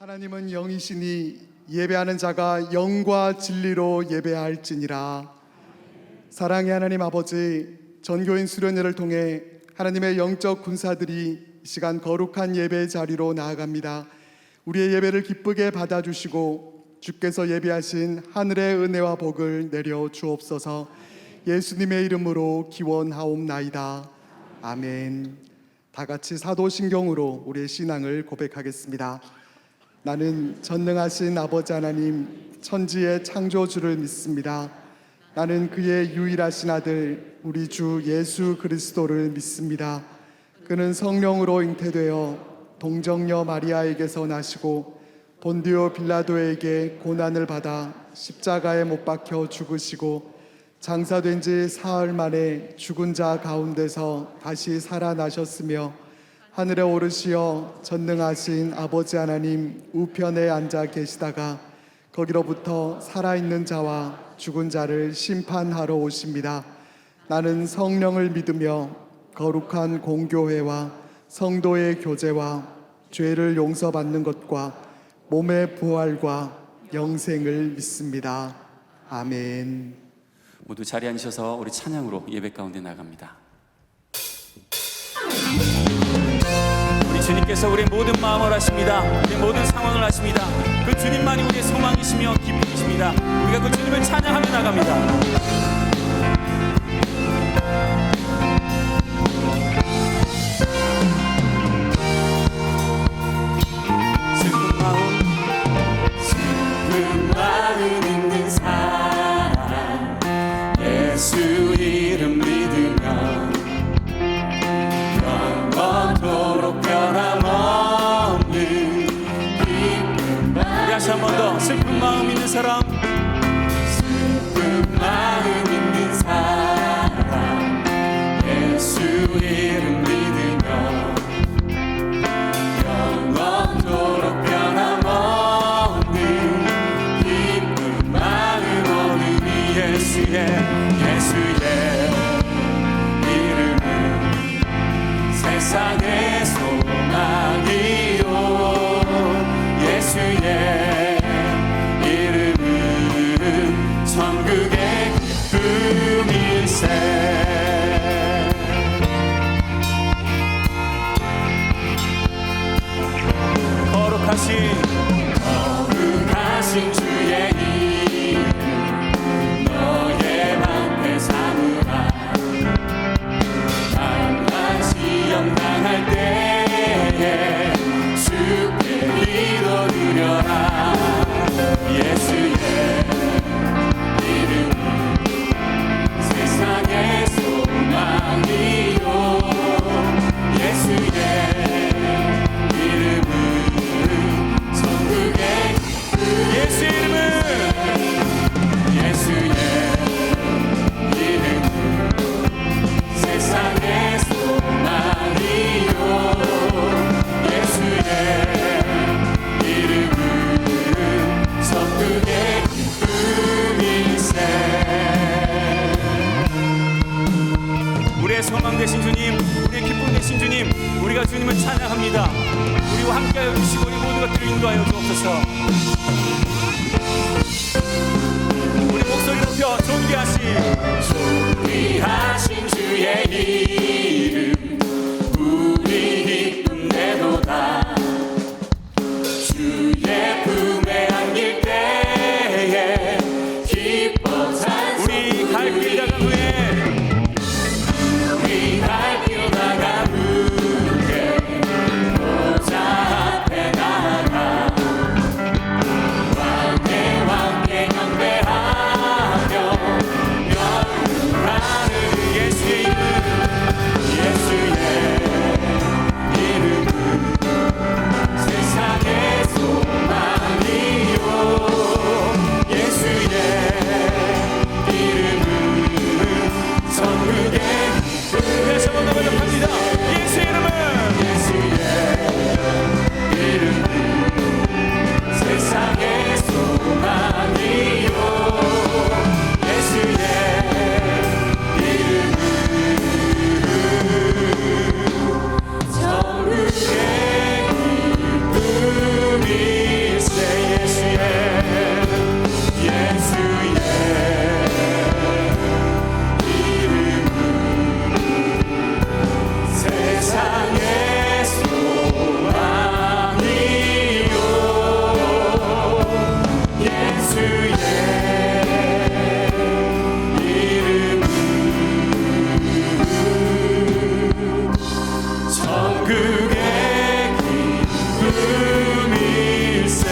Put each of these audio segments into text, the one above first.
하나님은 영이시니 예배하는 자가 영과 진리로 예배할지니라. 사랑의 하나님 아버지, 전교인 수련회를 통해 하나님의 영적 군사들이 이 시간 거룩한 예배의 자리로 나아갑니다. 우리의 예배를 기쁘게 받아주시고 주께서 예비하신 하늘의 은혜와 복을 내려 주옵소서. 예수님의 이름으로 기원하옵나이다. 아멘. 다 같이 사도신경으로 우리의 신앙을 고백하겠습니다. 나는 전능하신 아버지 하나님 천지의 창조주를 믿습니다. 나는 그의 유일하신 아들 우리 주 예수 그리스도를 믿습니다. 그는 성령으로 잉태되어 동정녀 마리아에게서 나시고 본디오 빌라도에게 고난을 받아 십자가에 못 박혀 죽으시고 장사된 지 사흘 만에 죽은 자 가운데서 다시 살아나셨으며 하늘에 오르시어 전능하신 아버지 하나님 우편에 앉아 계시다가 거기로부터 살아있는 자와 죽은 자를 심판하러 오십니다. 나는 성령을 믿으며 거룩한 공교회와 성도의 교제와 죄를 용서받는 것과 몸의 부활과 영생을 믿습니다. 아멘. 모두 자리에 앉으셔서 우리 찬양으로 예배 가운데 나갑니다. 우리 주님께서 우리의 모든 마음을 아십니다. 우리의 모든 상황을 아십니다. 그 주님만이 우리의 소망이시며 기쁨이십니다. 우리가 그 주님을 찬양하며 나갑니다. 슬픈 마음 있는 사람 예수 이름 믿으면 영원토록 변함없는 기쁨. 우리 다시 한 번 더. 슬픈 마음 있는 사람, 슬픈 마음 있는 사람 예수 이름 믿으면 영원토록 변함없는 기쁨 마음 얻으니 예수의 이름은 세상의 소망이요 예수의 이름은 천국의 기쁨일세. 거룩하신 주의 이름 너의 방패 삼으라. 만난 시험 당할 때에 주께 기도 드려라. 예수의 이름은 세상의 소망이요 예수의 이름은 천국의 예수의 이름은 세상의 소망이요 예수의 이름은 천국의 기쁨일세. 우리의 소망 되신 주님, 우리의 기쁨 되신 주님, 우리가 주님을 찬양합니다. 우리와 함께하여 주시고 우리 모든 것들을 인도하여 주옵소서. 우리 목소리 높여 존귀하신 주의 이름 우리 기쁨 내도다. 주의 품에 안길 때에 기뻐 찬송. 우리 갈 길 다간 후에 보좌 앞에 나아가 왕의 경배하며 명하는 예수의 이름 세상의 소망이요 예수의 이름은 천국의 기쁨일세.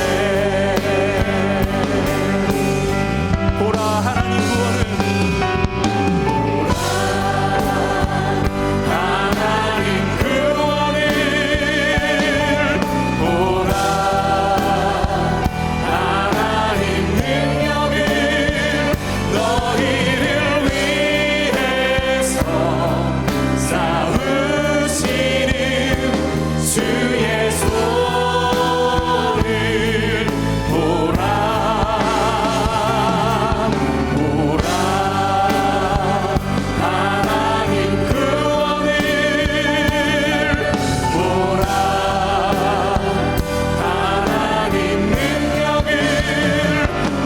보라 하나님 구원은 하나님 구원을 보라 하나님 능력을 너희를 위해서 싸우시는 주의 손을 보라 보라 하나님 구원을 보라 하나님 능력을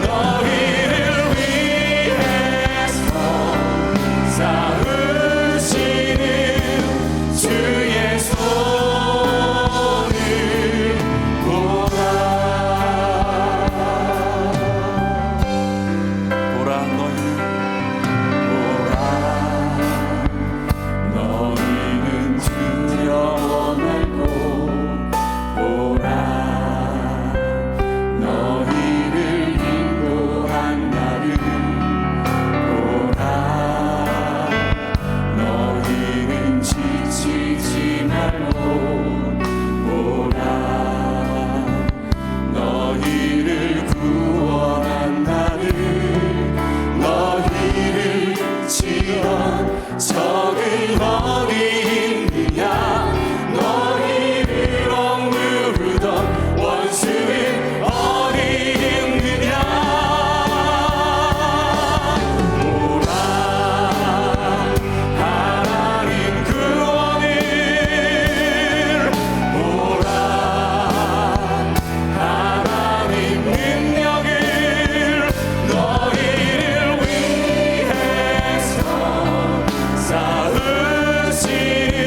너희를 위해서 싸우시는 주의 손을 보라 보라 너희는 두려워 말고 보라 너희를 인도한 나를 보라 너희는 지치지 말고 보라 너희를 구원한 나를 너희를 치던 적을 어디 있느냐 너희를 억누르던 원수는 어디 있느냐 보라 하나님 구원을 보라 하나님 능력을 너희를 위해서 싸우시는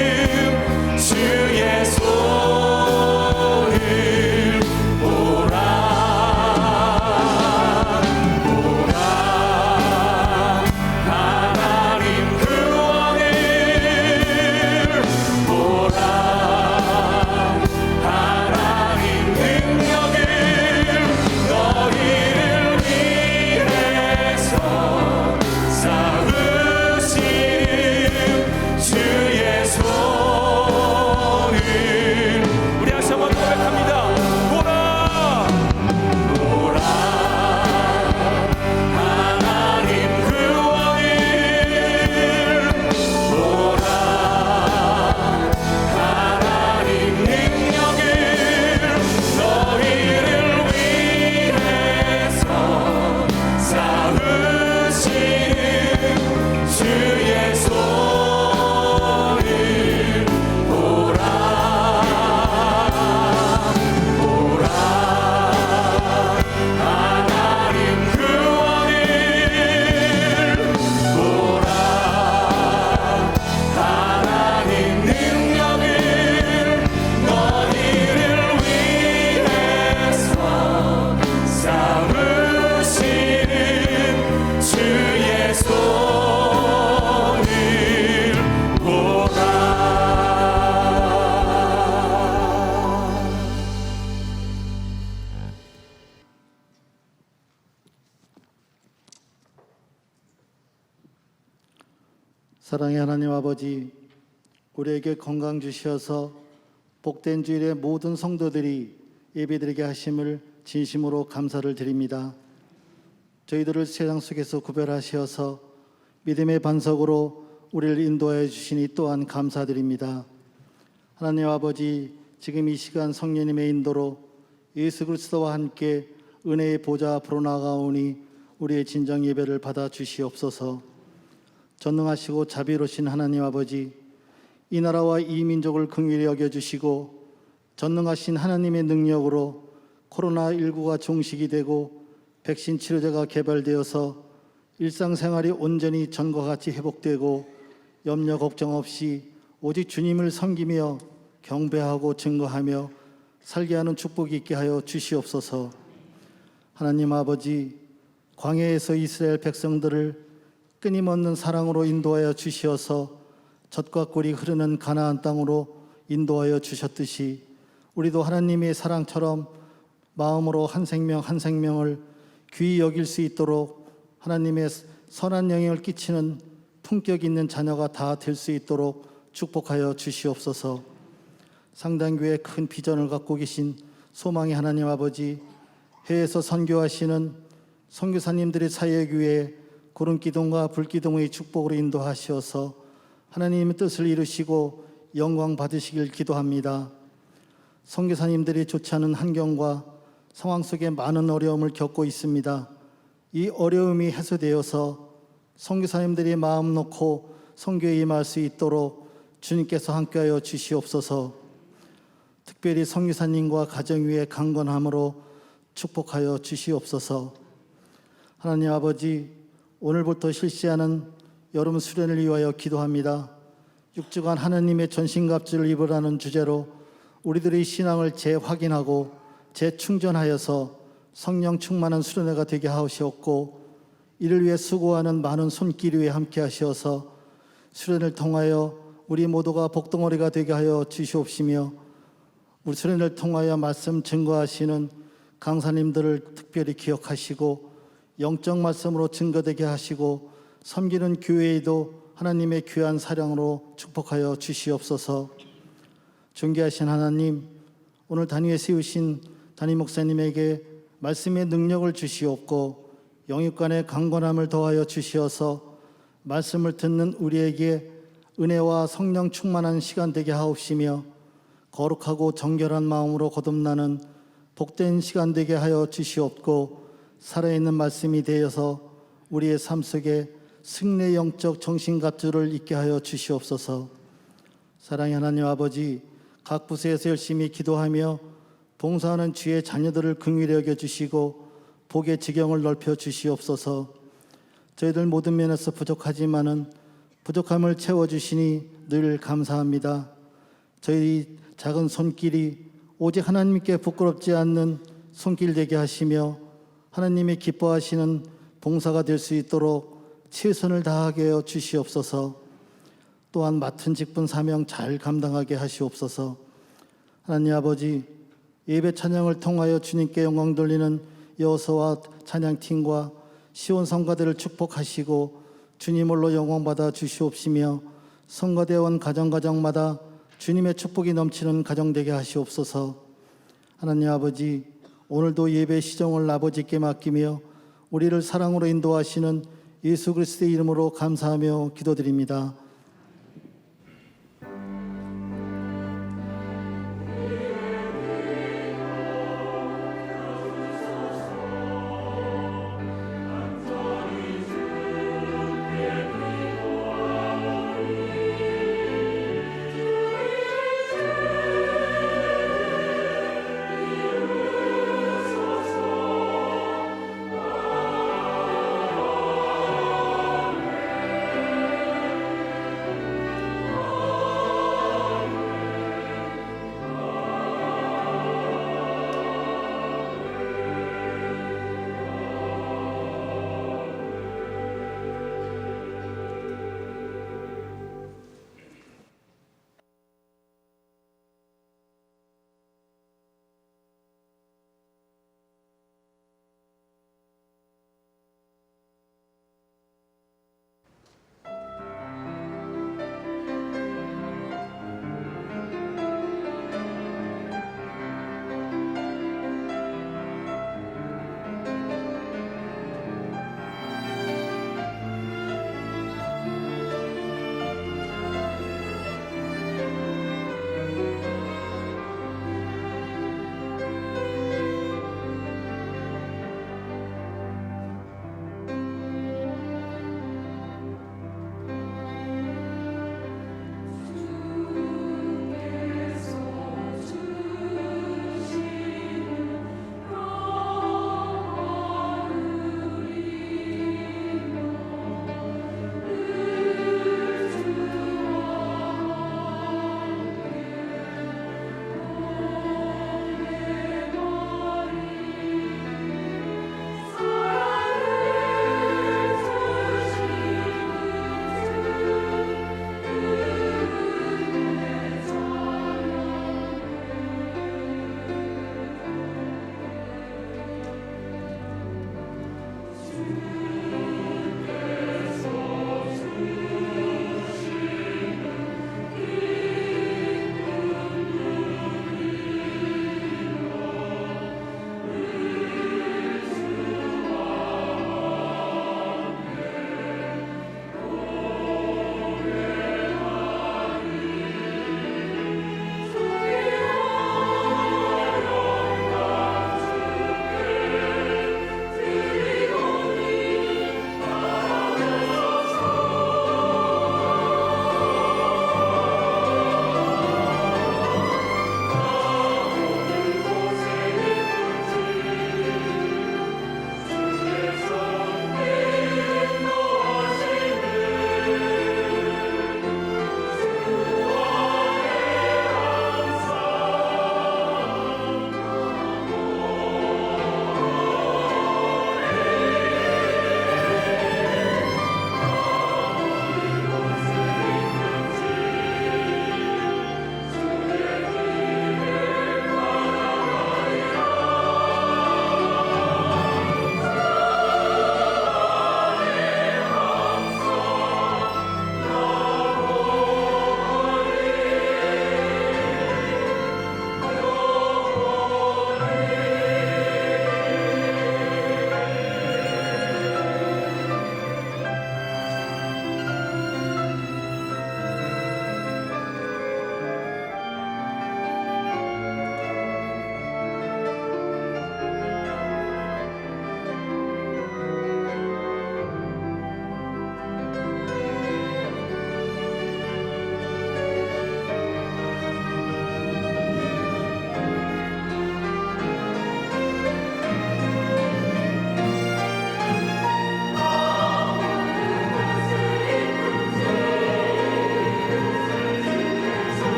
주의 손을 보라 보라 하나님 구원을 보라 하나님 능력을 너희를 위해서 싸우시는 주의 손을 우리 다시 한번 고백합니다. 보라 보라 하나님 구원을 보라 하나님 능력을 너희를 위해서 싸우시는 주의 손을 보라 보라 하나님 구원을 보라 하나님 능력을 너희를 위해서 싸우시는 주의 손을 보라. 사랑의 하나님 아버지, 우리에게 건강 주시어서 복된 주일에 모든 성도들이 예배드리게 하심을 진심으로 감사를 드립니다. 저희들을 세상 속에서 구별하시어서 믿음의 반석으로 우리를 인도하여 주시니 또한 감사드립니다. 하나님 아버지, 지금 이 시간 성령님의 인도로 예수 그리스도와 함께 은혜의 보좌 앞으로 나아가오니 우리의 진정 예배를 받아 주시옵소서. 전능하시고 자비로우신 하나님 아버지, 이 나라와 이 민족을 긍휼히 여겨주시고 전능하신 하나님의 능력으로 코로나19가 종식이 되고 백신 치료제가 개발되어서 일상생활이 온전히 전과 같이 회복되고 염려 걱정 없이 오직 주님을 섬기며 경배하고 증거하며 살게 하는 축복이 있게 하여 주시옵소서. 하나님 아버지, 광야에서 이스라엘 백성들을 끊임없는 사랑으로 인도하여 주시어서 젖과 꿀이 흐르는 가나안 땅으로 인도하여 주셨듯이 우리도 하나님의 사랑처럼 마음으로 한 생명 한 생명을 귀히 여길 수 있도록 하나님의 선한 영향을 끼치는 품격 있는 자녀가 다 될 수 있도록 축복하여 주시옵소서. 상당교회 큰 비전을 갖고 계신 소망의 하나님 아버지, 해외에서 선교하시는 선교사님들의 사역 위에 구름기둥과 불기둥의 축복으로 인도하시어서 하나님의 뜻을 이루시고 영광 받으시길 기도합니다. 선교사님들이 좋지 않은 환경과 상황 속에 많은 어려움을 겪고 있습니다. 이 어려움이 해소되어서 선교사님들이 마음 놓고 선교에 임할 수 있도록 주님께서 함께하여 주시옵소서. 특별히 선교사님과 가정 위에 강건함으로 축복하여 주시옵소서. 하나님 아버지, 오늘부터 실시하는 여름 수련을 위하여 기도합니다. 6주간 하나님의 전신갑주를 입으라는 주제로 우리들의 신앙을 재확인하고 재충전하여서 성령 충만한 수련회가 되게 하시옵고, 이를 위해 수고하는 많은 손길 위에 함께 하시어서 수련을 통하여 우리 모두가 복덩어리가 되게 하여 주시옵시며, 우리 수련을 통하여 말씀 증거하시는 강사님들을 특별히 기억하시고 영적 말씀으로 증거되게 하시고, 섬기는 교회에도 하나님의 귀한 사랑으로 축복하여 주시옵소서. 존귀하신 하나님, 오늘 단위에 세우신 담임 목사님에게 말씀의 능력을 주시옵고 영육간의 강건함을 더하여 주시어서 말씀을 듣는 우리에게 은혜와 성령 충만한 시간 되게 하옵시며, 거룩하고 정결한 마음으로 거듭나는 복된 시간 되게 하여 주시옵고, 살아있는 말씀이 되어서 우리의 삶 속에 승리의 영적 정신갑주를 있게 하여 주시옵소서. 사랑의 하나님 아버지, 각 부서에서 열심히 기도하며 봉사하는 주의 자녀들을 긍휼히 여겨주시고 복의 지경을 넓혀 주시옵소서. 저희들 모든 면에서 부족하지만은 부족함을 채워주시니 늘 감사합니다. 저희 작은 손길이 오직 하나님께 부끄럽지 않는 손길 되게 하시며 하나님이 기뻐하시는 봉사가 될 수 있도록 최선을 다하게 하여 주시옵소서. 또한 맡은 직분 사명 잘 감당하게 하시옵소서. 하나님 아버지, 예배 찬양을 통하여 주님께 영광 돌리는 여호수아 찬양팀과 시온 성가대를 축복하시고 주님 홀로 영광받아 주시옵시며, 성가대원 가정가정마다 주님의 축복이 넘치는 가정 되게 하시옵소서. 하나님 아버지, 오늘도 예배 시정을 아버지께 맡기며 우리를 사랑으로 인도하시는 예수 그리스도의 이름으로 감사하며 기도드립니다.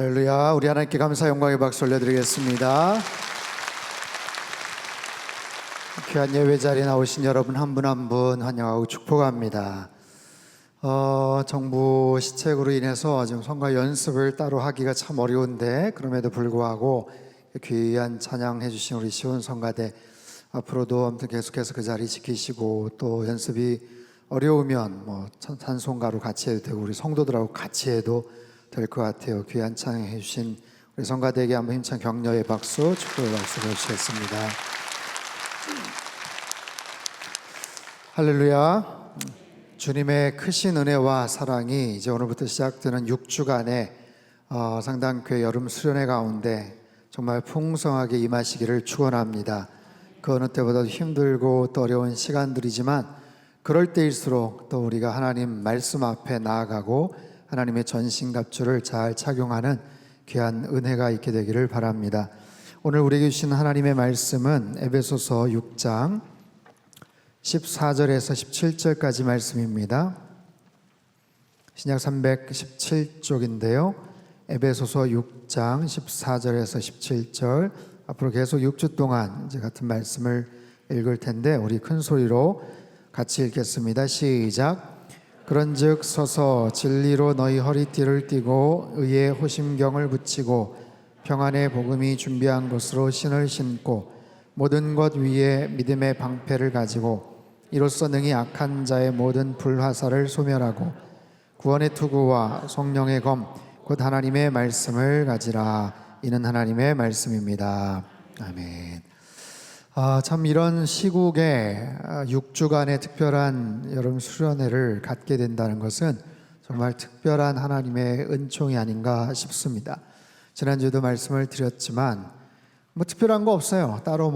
할렐루야. 우리 하나님께 감사 영광의 박수 올려드리겠습니다. 귀한 예배 자리에 나오신 여러분 한 분 한 분 환영하고 축복합니다. 정부 시책으로 인해서 지금 성가 연습을 따로 하기가 참 어려운데, 그럼에도 불구하고 귀한 찬양해 주신 우리 시온 성가대, 앞으로도 아무튼 계속해서 그 자리 지키시고, 또 연습이 어려우면 뭐 찬송가로 같이 해도 되고 우리 성도들하고 같이 해도 될 것 같아요. 귀한 찬양해 주신 우리 성가대에게 한번 힘찬 격려의 박수, 축복의 박수 보내주시겠습니다. 할렐루야. 주님의 크신 은혜와 사랑이 이제 오늘부터 시작되는 6주간의 상당교회 여름 수련회 가운데 정말 풍성하게 임하시기를 축원합니다. 그 어느 때보다도 힘들고 또 어려운 시간들이지만 그럴 때일수록 또 우리가 하나님 말씀 앞에 나아가고 하나님의 전신갑주를 잘 착용하는 귀한 은혜가 있게 되기를 바랍니다. 오늘 우리에게 주신 하나님의 말씀은 에베소서 6장 14절에서 17절까지 말씀입니다. 신약 317쪽인데요. 에베소서 6장 14절에서 17절, 앞으로 계속 6주 동안 이제 같은 말씀을 읽을 텐데 우리 큰 소리로 같이 읽겠습니다. 시작. 그런즉 서서 진리로 너희 허리띠를 띠고 의의 호심경을 붙이고 평안의 복음이 준비한 것으로 신을 신고 모든 것 위에 믿음의 방패를 가지고 이로써 능히 악한 자의 모든 불화살을 소멸하고 구원의 투구와 성령의 검 곧 하나님의 말씀을 가지라. 이는 하나님의 말씀입니다. 아멘. 참 이런 시국에 6주간의 특별한 여름 수련회를 갖게 된다는 것은 정말 특별한 하나님의 은총이 아닌가 싶습니다. 지난주에도 말씀을 드렸지만 뭐 특별한 거 없어요. 따로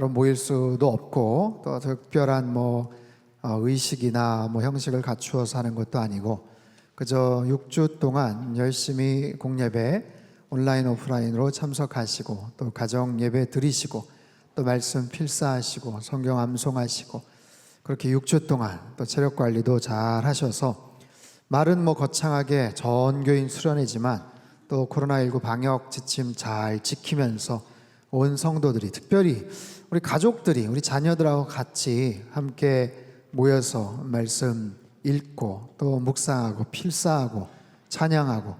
모일 수도 없고 또 특별한 의식이나 형식을 갖추어서 하는 것도 아니고 그저 6주 동안 열심히 공예배 온라인 오프라인으로 참석하시고 또 가정 예배 드리시고 또 말씀 필사하시고 성경 암송하시고 그렇게 6주 동안 또 체력 관리도 잘 하셔서 말은 거창하게 전교인 수련회지만 또 코로나19 방역 지침 잘 지키면서 온 성도들이 특별히 우리 가족들이 우리 자녀들하고 같이 함께 모여서 말씀 읽고 또 묵상하고 필사하고 찬양하고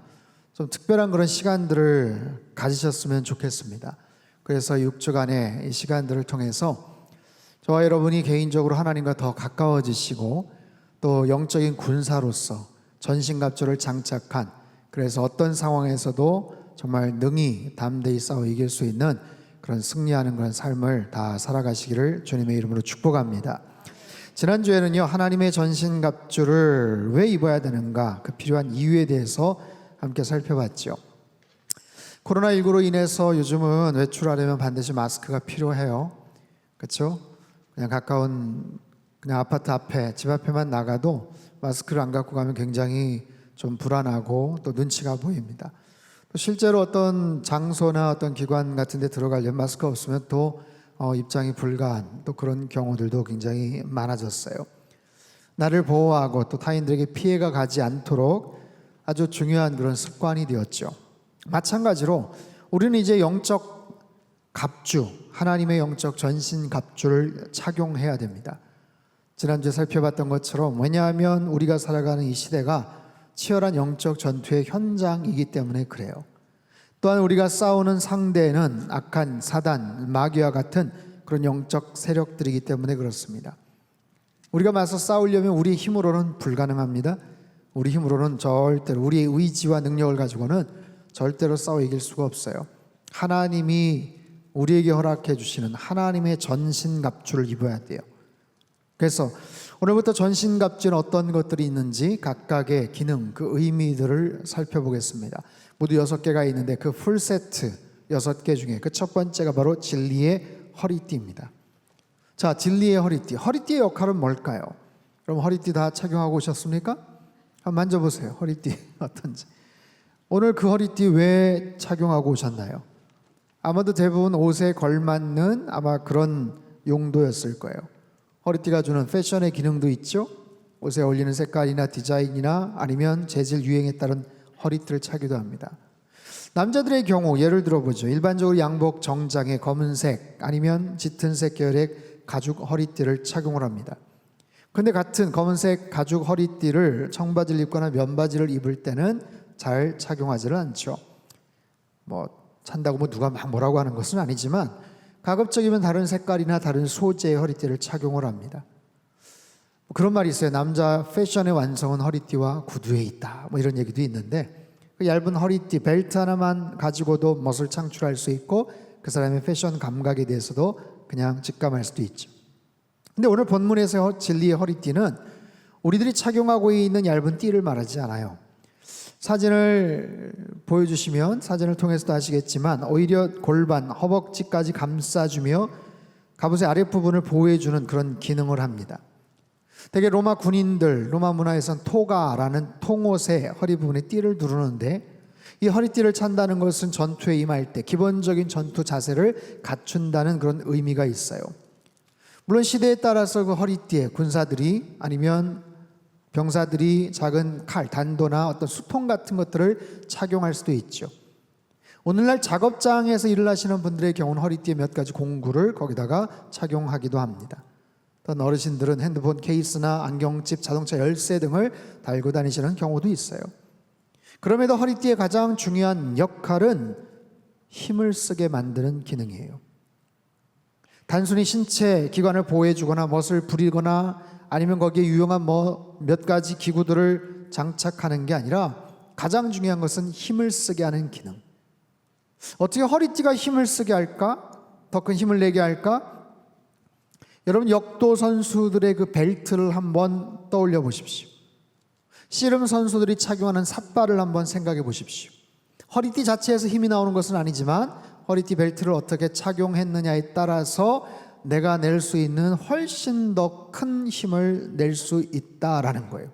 좀 특별한 그런 시간들을 가지셨으면 좋겠습니다. 그래서 6주간의 이 시간들을 통해서 저와 여러분이 개인적으로 하나님과 더 가까워지시고 또 영적인 군사로서 전신갑주를 장착한, 그래서 어떤 상황에서도 정말 능히 담대히 싸워 이길 수 있는 그런 승리하는 그런 삶을 다 살아가시기를 주님의 이름으로 축복합니다. 지난주에는요, 하나님의 전신갑주를 왜 입어야 되는가, 그 필요한 이유에 대해서 함께 살펴봤죠. 코로나19로 인해서 요즘은 외출하려면 반드시 마스크가 필요해요. 그렇죠? 그냥 가까운 아파트 앞에, 집 앞에만 나가도 마스크를 안 갖고 가면 굉장히 좀 불안하고 또 눈치가 보입니다. 또 실제로 어떤 장소나 어떤 기관 같은 데 들어가려면 마스크 없으면 또 입장이 불가한 또 그런 경우들도 굉장히 많아졌어요. 나를 보호하고 또 타인들에게 피해가 가지 않도록 아주 중요한 그런 습관이 되었죠. 마찬가지로 우리는 이제 영적 갑주, 하나님의 영적 전신 갑주를 착용해야 됩니다. 지난주에 살펴봤던 것처럼, 왜냐하면 우리가 살아가는 이 시대가 치열한 영적 전투의 현장이기 때문에 그래요. 또한 우리가 싸우는 상대는 악한 사단, 마귀와 같은 그런 영적 세력들이기 때문에 그렇습니다. 우리가 맞서 싸우려면 우리 힘으로는 불가능합니다. 우리 힘으로는 절대로, 우리의 의지와 능력을 가지고는 절대로 싸워 이길 수가 없어요. 하나님이 우리에게 허락해 주시는 하나님의 전신갑주를 입어야 돼요. 그래서 오늘부터 전신갑주는 어떤 것들이 있는지 각각의 기능, 그 의미들을 살펴보겠습니다. 모두 6개가 있는데 그 풀세트 6개 중에 그 첫 번째가 바로 진리의 허리띠입니다. 자, 진리의 허리띠. 허리띠의 역할은 뭘까요? 그럼 허리띠 다 착용하고 오셨습니까? 한번 만져보세요. 허리띠 어떤지. 오늘 그 허리띠 왜 착용하고 오셨나요? 아마도 대부분 옷에 걸맞는 아마 그런 용도였을 거예요. 허리띠가 주는 패션의 기능도 있죠. 옷에 어울리는 색깔이나 디자인이나 아니면 재질 유행에 따른 허리띠를 차기도 합니다. 남자들의 경우 예를 들어보죠. 일반적으로 양복 정장에 검은색 아니면 짙은색 계열의 가죽 허리띠를 착용을 합니다. 근데 같은 검은색 가죽 허리띠를 청바지를 입거나 면바지를 입을 때는 잘 착용하지를 않죠. 뭐 찬다고 뭐 누가 막 뭐라고 하는 것은 아니지만 가급적이면 다른 색깔이나 다른 소재의 허리띠를 착용을 합니다. 그런 말이 있어요. 남자 패션의 완성은 허리띠와 구두에 있다. 뭐 이런 얘기도 있는데 그 얇은 허리띠 벨트 하나만 가지고도 멋을 창출할 수 있고 그 사람의 패션 감각에 대해서도 그냥 직감할 수도 있죠. 근데 오늘 본문에서 진리의 허리띠는 우리들이 착용하고 있는 얇은 띠를 말하지 않아요. 사진을 보여주시면 사진을 통해서도 아시겠지만 오히려 골반, 허벅지까지 감싸주며 갑옷의 아랫부분을 보호해주는 그런 기능을 합니다. 대개 로마 군인들, 로마 문화에선 토가라는 통옷의 허리 부분에 띠를 두르는데 이 허리띠를 찬다는 것은 전투에 임할 때 기본적인 전투 자세를 갖춘다는 그런 의미가 있어요. 물론 시대에 따라서 그 허리띠에 군사들이 아니면 병사들이 작은 칼, 단도나 어떤 수통 같은 것들을 착용할 수도 있죠. 오늘날 작업장에서 일을 하시는 분들의 경우는 허리띠에 몇 가지 공구를 거기다가 착용하기도 합니다. 또 어르신들은 핸드폰 케이스나 안경집, 자동차 열쇠 등을 달고 다니시는 경우도 있어요. 그럼에도 허리띠의 가장 중요한 역할은 힘을 쓰게 만드는 기능이에요. 단순히 신체 기관을 보호해주거나 멋을 부리거나 아니면 거기에 유용한 몇 가지 기구들을 장착하는 게 아니라 가장 중요한 것은 힘을 쓰게 하는 기능. 어떻게 허리띠가 힘을 쓰게 할까? 더 큰 힘을 내게 할까? 여러분 역도 선수들의 그 벨트를 한번 떠올려 보십시오. 씨름 선수들이 착용하는 삿발을 한번 생각해 보십시오. 허리띠 자체에서 힘이 나오는 것은 아니지만 허리띠 벨트를 어떻게 착용했느냐에 따라서 내가 낼 수 있는 훨씬 더 큰 힘을 낼 수 있다라는 거예요.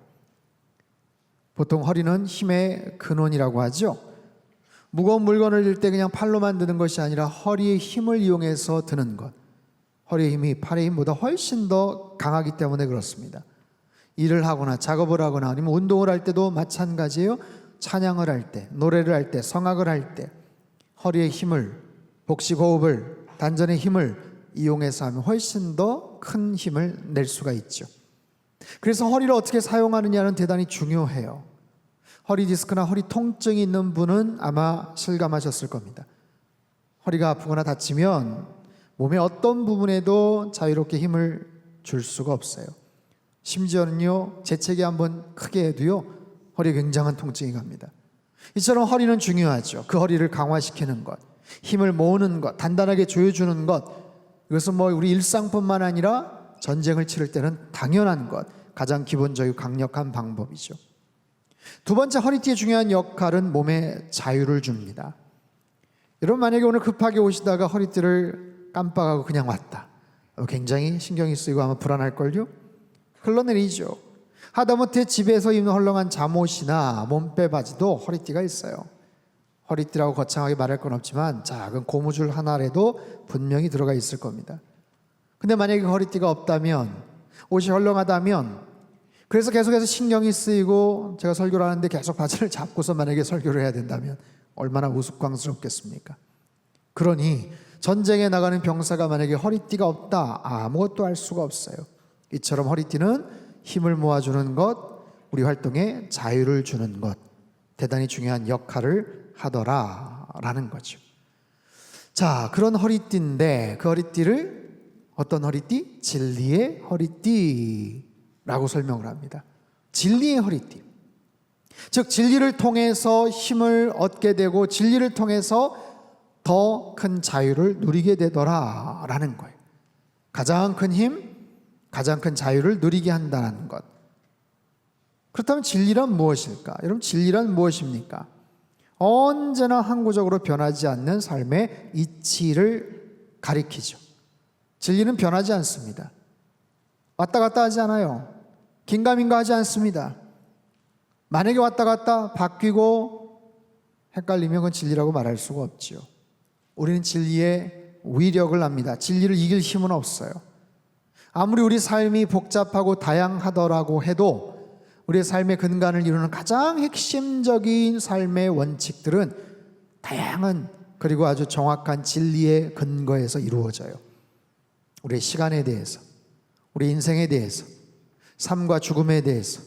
보통 허리는 힘의 근원이라고 하죠. 무거운 물건을 들 때 그냥 팔로만 드는 것이 아니라 허리의 힘을 이용해서 드는 것. 허리의 힘이 팔의 힘보다 훨씬 더 강하기 때문에 그렇습니다. 일을 하거나 작업을 하거나 아니면 운동을 할 때도 마찬가지예요. 찬양을 할 때, 노래를 할 때, 성악을 할 때 허리의 힘을, 복식호흡을, 단전의 힘을 이용해서 하면 훨씬 더 큰 힘을 낼 수가 있죠. 그래서 허리를 어떻게 사용하느냐는 대단히 중요해요. 허리 디스크나 허리 통증이 있는 분은 아마 실감하셨을 겁니다. 허리가 아프거나 다치면 몸의 어떤 부분에도 자유롭게 힘을 줄 수가 없어요. 심지어는요, 재채기 한번 크게 해도요, 허리에 굉장한 통증이 갑니다. 이처럼 허리는 중요하죠. 그 허리를 강화시키는 것, 힘을 모으는 것, 단단하게 조여주는 것, 이것은 우리 일상뿐만 아니라 전쟁을 치를 때는 당연한 것, 가장 기본적이고 강력한 방법이죠. 두 번째, 허리띠의 중요한 역할은 몸에 자유를 줍니다. 여러분 만약에 오늘 급하게 오시다가 허리띠를 깜빡하고 그냥 왔다. 굉장히 신경이 쓰이고 아마 불안할걸요? 흘러내리죠. 하다못해 집에서 입는 헐렁한 잠옷이나 몸빼 바지도 허리띠가 있어요. 허리띠라고 거창하게 말할 건 없지만 작은 고무줄 하나라도 분명히 들어가 있을 겁니다. 근데 만약에 허리띠가 없다면, 옷이 헐렁하다면, 그래서 계속해서 신경이 쓰이고 제가 설교를 하는데 계속 바지를 잡고서 만약에 설교를 해야 된다면 얼마나 우스꽝스럽겠습니까? 그러니 전쟁에 나가는 병사가 만약에 허리띠가 없다, 아무것도 할 수가 없어요. 이처럼 허리띠는 힘을 모아주는 것, 우리 활동에 자유를 주는 것, 대단히 중요한 역할을 하더라라는 거죠. 자, 그런 허리띠인데 그 허리띠를 어떤 허리띠? 진리의 허리띠라고 설명을 합니다. 진리의 허리띠. 즉 진리를 통해서 힘을 얻게 되고 진리를 통해서 더 큰 자유를 누리게 되더라라는 거예요. 가장 큰 힘, 가장 큰 자유를 누리게 한다는 것. 그렇다면 진리란 무엇일까? 여러분 진리란 무엇입니까? 언제나 항구적으로 변하지 않는 삶의 이치를 가리키죠. 진리는 변하지 않습니다. 왔다 갔다 하지 않아요. 긴가민가 하지 않습니다. 만약에 왔다 갔다 바뀌고 헷갈리면 그건 진리라고 말할 수가 없죠. 우리는 진리의 위력을 압니다. 진리를 이길 힘은 없어요. 아무리 우리 삶이 복잡하고 다양하더라고 해도 우리의 삶의 근간을 이루는 가장 핵심적인 삶의 원칙들은 다양한 그리고 아주 정확한 진리의 근거에서 이루어져요. 우리의 시간에 대해서, 우리 인생에 대해서, 삶과 죽음에 대해서,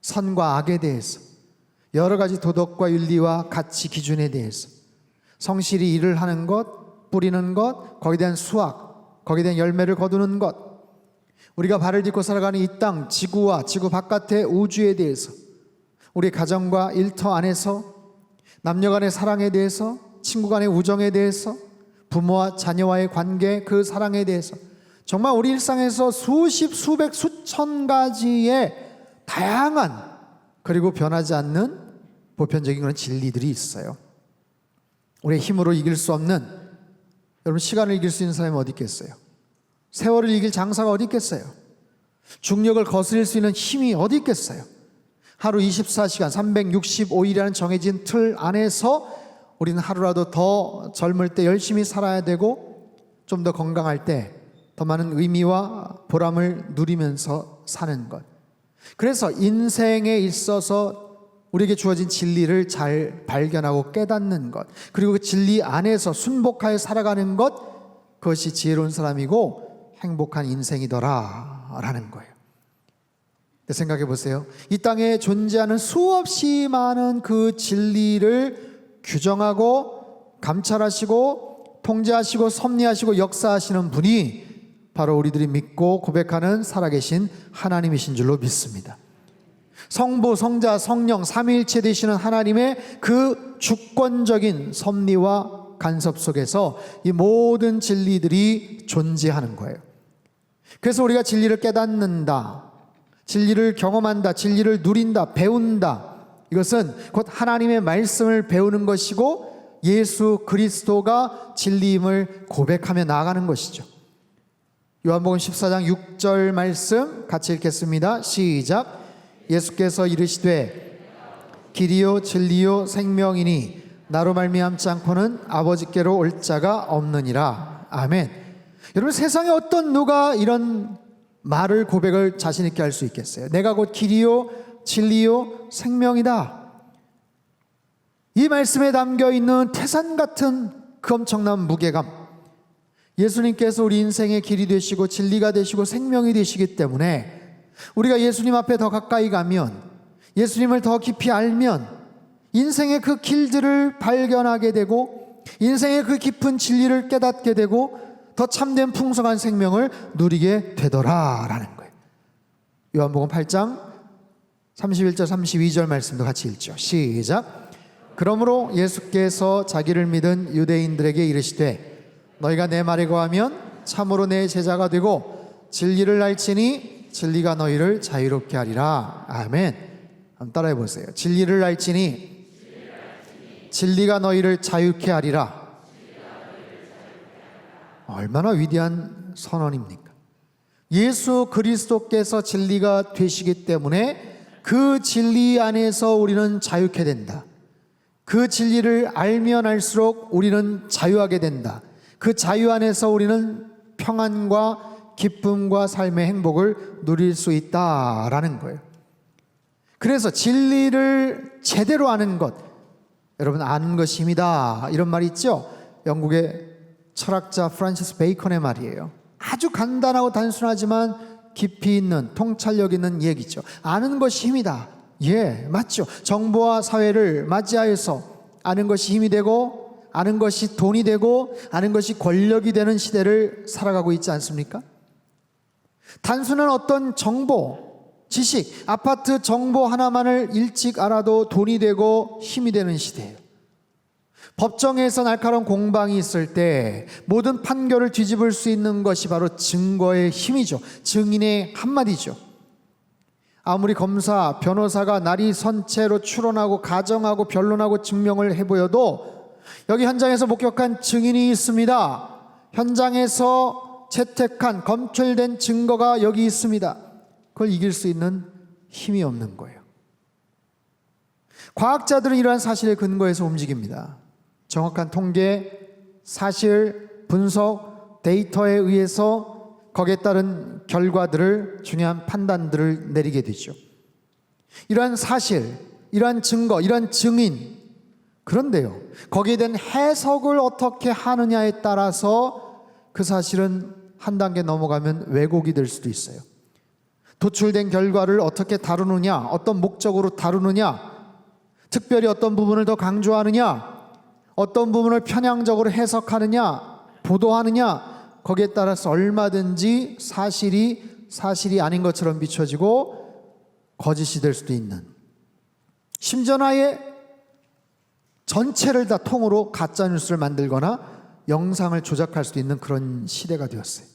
선과 악에 대해서, 여러 가지 도덕과 윤리와 가치 기준에 대해서, 성실히 일을 하는 것, 뿌리는 것, 거기에 대한 수확, 거기에 대한 열매를 거두는 것, 우리가 발을 딛고 살아가는 이 땅, 지구와 지구 바깥의 우주에 대해서, 우리 가정과 일터 안에서, 남녀 간의 사랑에 대해서, 친구 간의 우정에 대해서, 부모와 자녀와의 관계, 그 사랑에 대해서, 정말 우리 일상에서 수십, 수백, 수천 가지의 다양한 그리고 변하지 않는 보편적인 그런 진리들이 있어요. 우리의 힘으로 이길 수 없는, 여러분 시간을 이길 수 있는 사람이 어디 있겠어요? 세월을 이길 장사가 어디 있겠어요? 중력을 거스릴 수 있는 힘이 어디 있겠어요? 하루 24시간 365일이라는 정해진 틀 안에서 우리는 하루라도 더 젊을 때 열심히 살아야 되고, 좀 더 건강할 때 더 많은 의미와 보람을 누리면서 사는 것. 그래서 인생에 있어서 우리에게 주어진 진리를 잘 발견하고 깨닫는 것, 그리고 그 진리 안에서 순복하여 살아가는 것, 그것이 지혜로운 사람이고 행복한 인생이더라 라는 거예요. 생각해 보세요. 이 땅에 존재하는 수없이 많은 그 진리를 규정하고 감찰하시고 통제하시고 섭리하시고 역사하시는 분이 바로 우리들이 믿고 고백하는 살아계신 하나님이신 줄로 믿습니다. 성부, 성자, 성령 삼위일체 되시는 하나님의 그 주권적인 섭리와 간섭 속에서 이 모든 진리들이 존재하는 거예요. 그래서 우리가 진리를 깨닫는다, 진리를 경험한다, 진리를 누린다, 배운다, 이것은 곧 하나님의 말씀을 배우는 것이고 예수 그리스도가 진리임을 고백하며 나아가는 것이죠. 요한복음 14장 6절 말씀 같이 읽겠습니다. 시작. 예수께서 이르시되 길이요 진리요 생명이니 나로 말미암지 않고는 아버지께로 올 자가 없느니라. 아멘. 여러분, 세상에 어떤 누가 이런 말을, 고백을 자신 있게 할 수 있겠어요? 내가 곧 길이요 진리요 생명이다. 이 말씀에 담겨 있는 태산 같은 그 엄청난 무게감, 예수님께서 우리 인생의 길이 되시고 진리가 되시고 생명이 되시기 때문에 우리가 예수님 앞에 더 가까이 가면, 예수님을 더 깊이 알면 인생의 그 길들을 발견하게 되고 인생의 그 깊은 진리를 깨닫게 되고 더 참된 풍성한 생명을 누리게 되더라라는 거예요. 요한복음 8장 31절 32절 말씀도 같이 읽죠. 시작. 그러므로 예수께서 자기를 믿은 유대인들에게 이르시되 너희가 내 말에 거하면 참으로 내 제자가 되고 진리를 알지니 진리가 너희를 자유롭게 하리라. 아멘. 한번 따라해 보세요. 진리를 알지니 진리가 너희를 자유케 하리라. 얼마나 위대한 선언입니까? 예수 그리스도께서 진리가 되시기 때문에 그 진리 안에서 우리는 자유케 된다. 그 진리를 알면 알수록 우리는 자유하게 된다. 그 자유 안에서 우리는 평안과 기쁨과 삶의 행복을 누릴 수 있다라는 거예요. 그래서 진리를 제대로 아는 것, 여러분 아는 것이 힘이다 이런 말이 있죠. 영국의 철학자 프란시스 베이컨의 말이에요. 아주 간단하고 단순하지만 깊이 있는, 통찰력 있는 얘기죠. 아는 것이 힘이다. 예, 맞죠. 정보와 사회를 맞이하여서 아는 것이 힘이 되고 아는 것이 돈이 되고 아는 것이 권력이 되는 시대를 살아가고 있지 않습니까? 단순한 어떤 정보, 지식, 아파트 정보 하나만을 일찍 알아도 돈이 되고 힘이 되는 시대예요. 법정에서 날카로운 공방이 있을 때 모든 판결을 뒤집을 수 있는 것이 바로 증거의 힘이죠. 증인의 한마디죠. 아무리 검사, 변호사가 날이 선체로 추론하고 가정하고 변론하고 증명을 해보여도 여기 현장에서 목격한 증인이 있습니다. 현장에서 채택한 검출된 증거가 여기 있습니다. 그걸 이길 수 있는 힘이 없는 거예요. 과학자들은 이러한 사실에 근거해서 움직입니다. 정확한 통계, 사실, 분석, 데이터에 의해서 거기에 따른 결과들을, 중요한 판단들을 내리게 되죠. 이러한 사실, 이러한 증거, 이러한 증인, 그런데요, 거기에 대한 해석을 어떻게 하느냐에 따라서 그 사실은 한 단계 넘어가면 왜곡이 될 수도 있어요. 도출된 결과를 어떻게 다루느냐, 어떤 목적으로 다루느냐, 특별히 어떤 부분을 더 강조하느냐, 어떤 부분을 편향적으로 해석하느냐, 보도하느냐, 거기에 따라서 얼마든지 사실이 아닌 것처럼 비춰지고 거짓이 될 수도 있는, 심지어는 아예 전체를 다 통으로 가짜뉴스를 만들거나 영상을 조작할 수도 있는 그런 시대가 되었어요.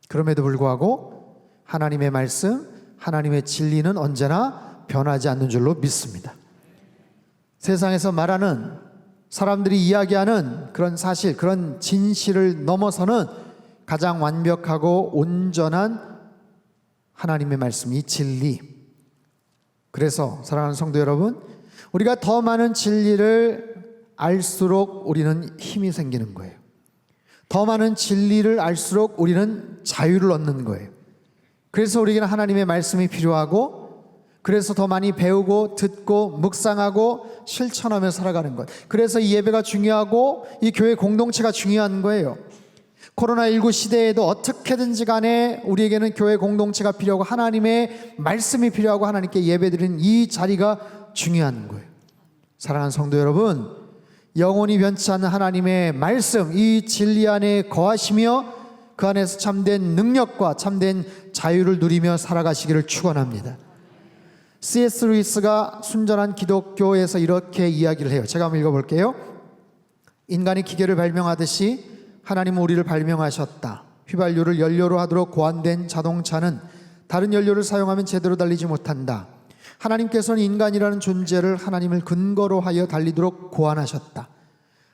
그럼에도 불구하고 하나님의 말씀, 하나님의 진리는 언제나 변하지 않는 줄로 믿습니다. 세상에서 말하는, 사람들이 이야기하는 그런 사실, 그런 진실을 넘어서는 가장 완벽하고 온전한 하나님의 말씀, 이 진리. 그래서 사랑하는 성도 여러분, 우리가 더 많은 진리를 알수록 우리는 힘이 생기는 거예요. 더 많은 진리를 알수록 우리는 자유를 얻는 거예요. 그래서 우리에게는 하나님의 말씀이 필요하고, 그래서 더 많이 배우고 듣고 묵상하고 실천하며 살아가는 것. 그래서 이 예배가 중요하고 이 교회 공동체가 중요한 거예요. 코로나19 시대에도 어떻게든지 간에 우리에게는 교회 공동체가 필요하고 하나님의 말씀이 필요하고 하나님께 예배드리는 이 자리가 중요한 거예요. 사랑하는 성도 여러분, 영원히 변치 않는 하나님의 말씀, 이 진리 안에 거하시며 그 안에서 참된 능력과 참된 자유를 누리며 살아가시기를 축원합니다. C.S. 루이스가 순전한 기독교에서 이렇게 이야기를 해요. 제가 한번 읽어볼게요. 인간이 기계를 발명하듯이 하나님은 우리를 발명하셨다. 휘발유를 연료로 하도록 고안된 자동차는 다른 연료를 사용하면 제대로 달리지 못한다. 하나님께서는 인간이라는 존재를 하나님을 근거로 하여 달리도록 고안하셨다.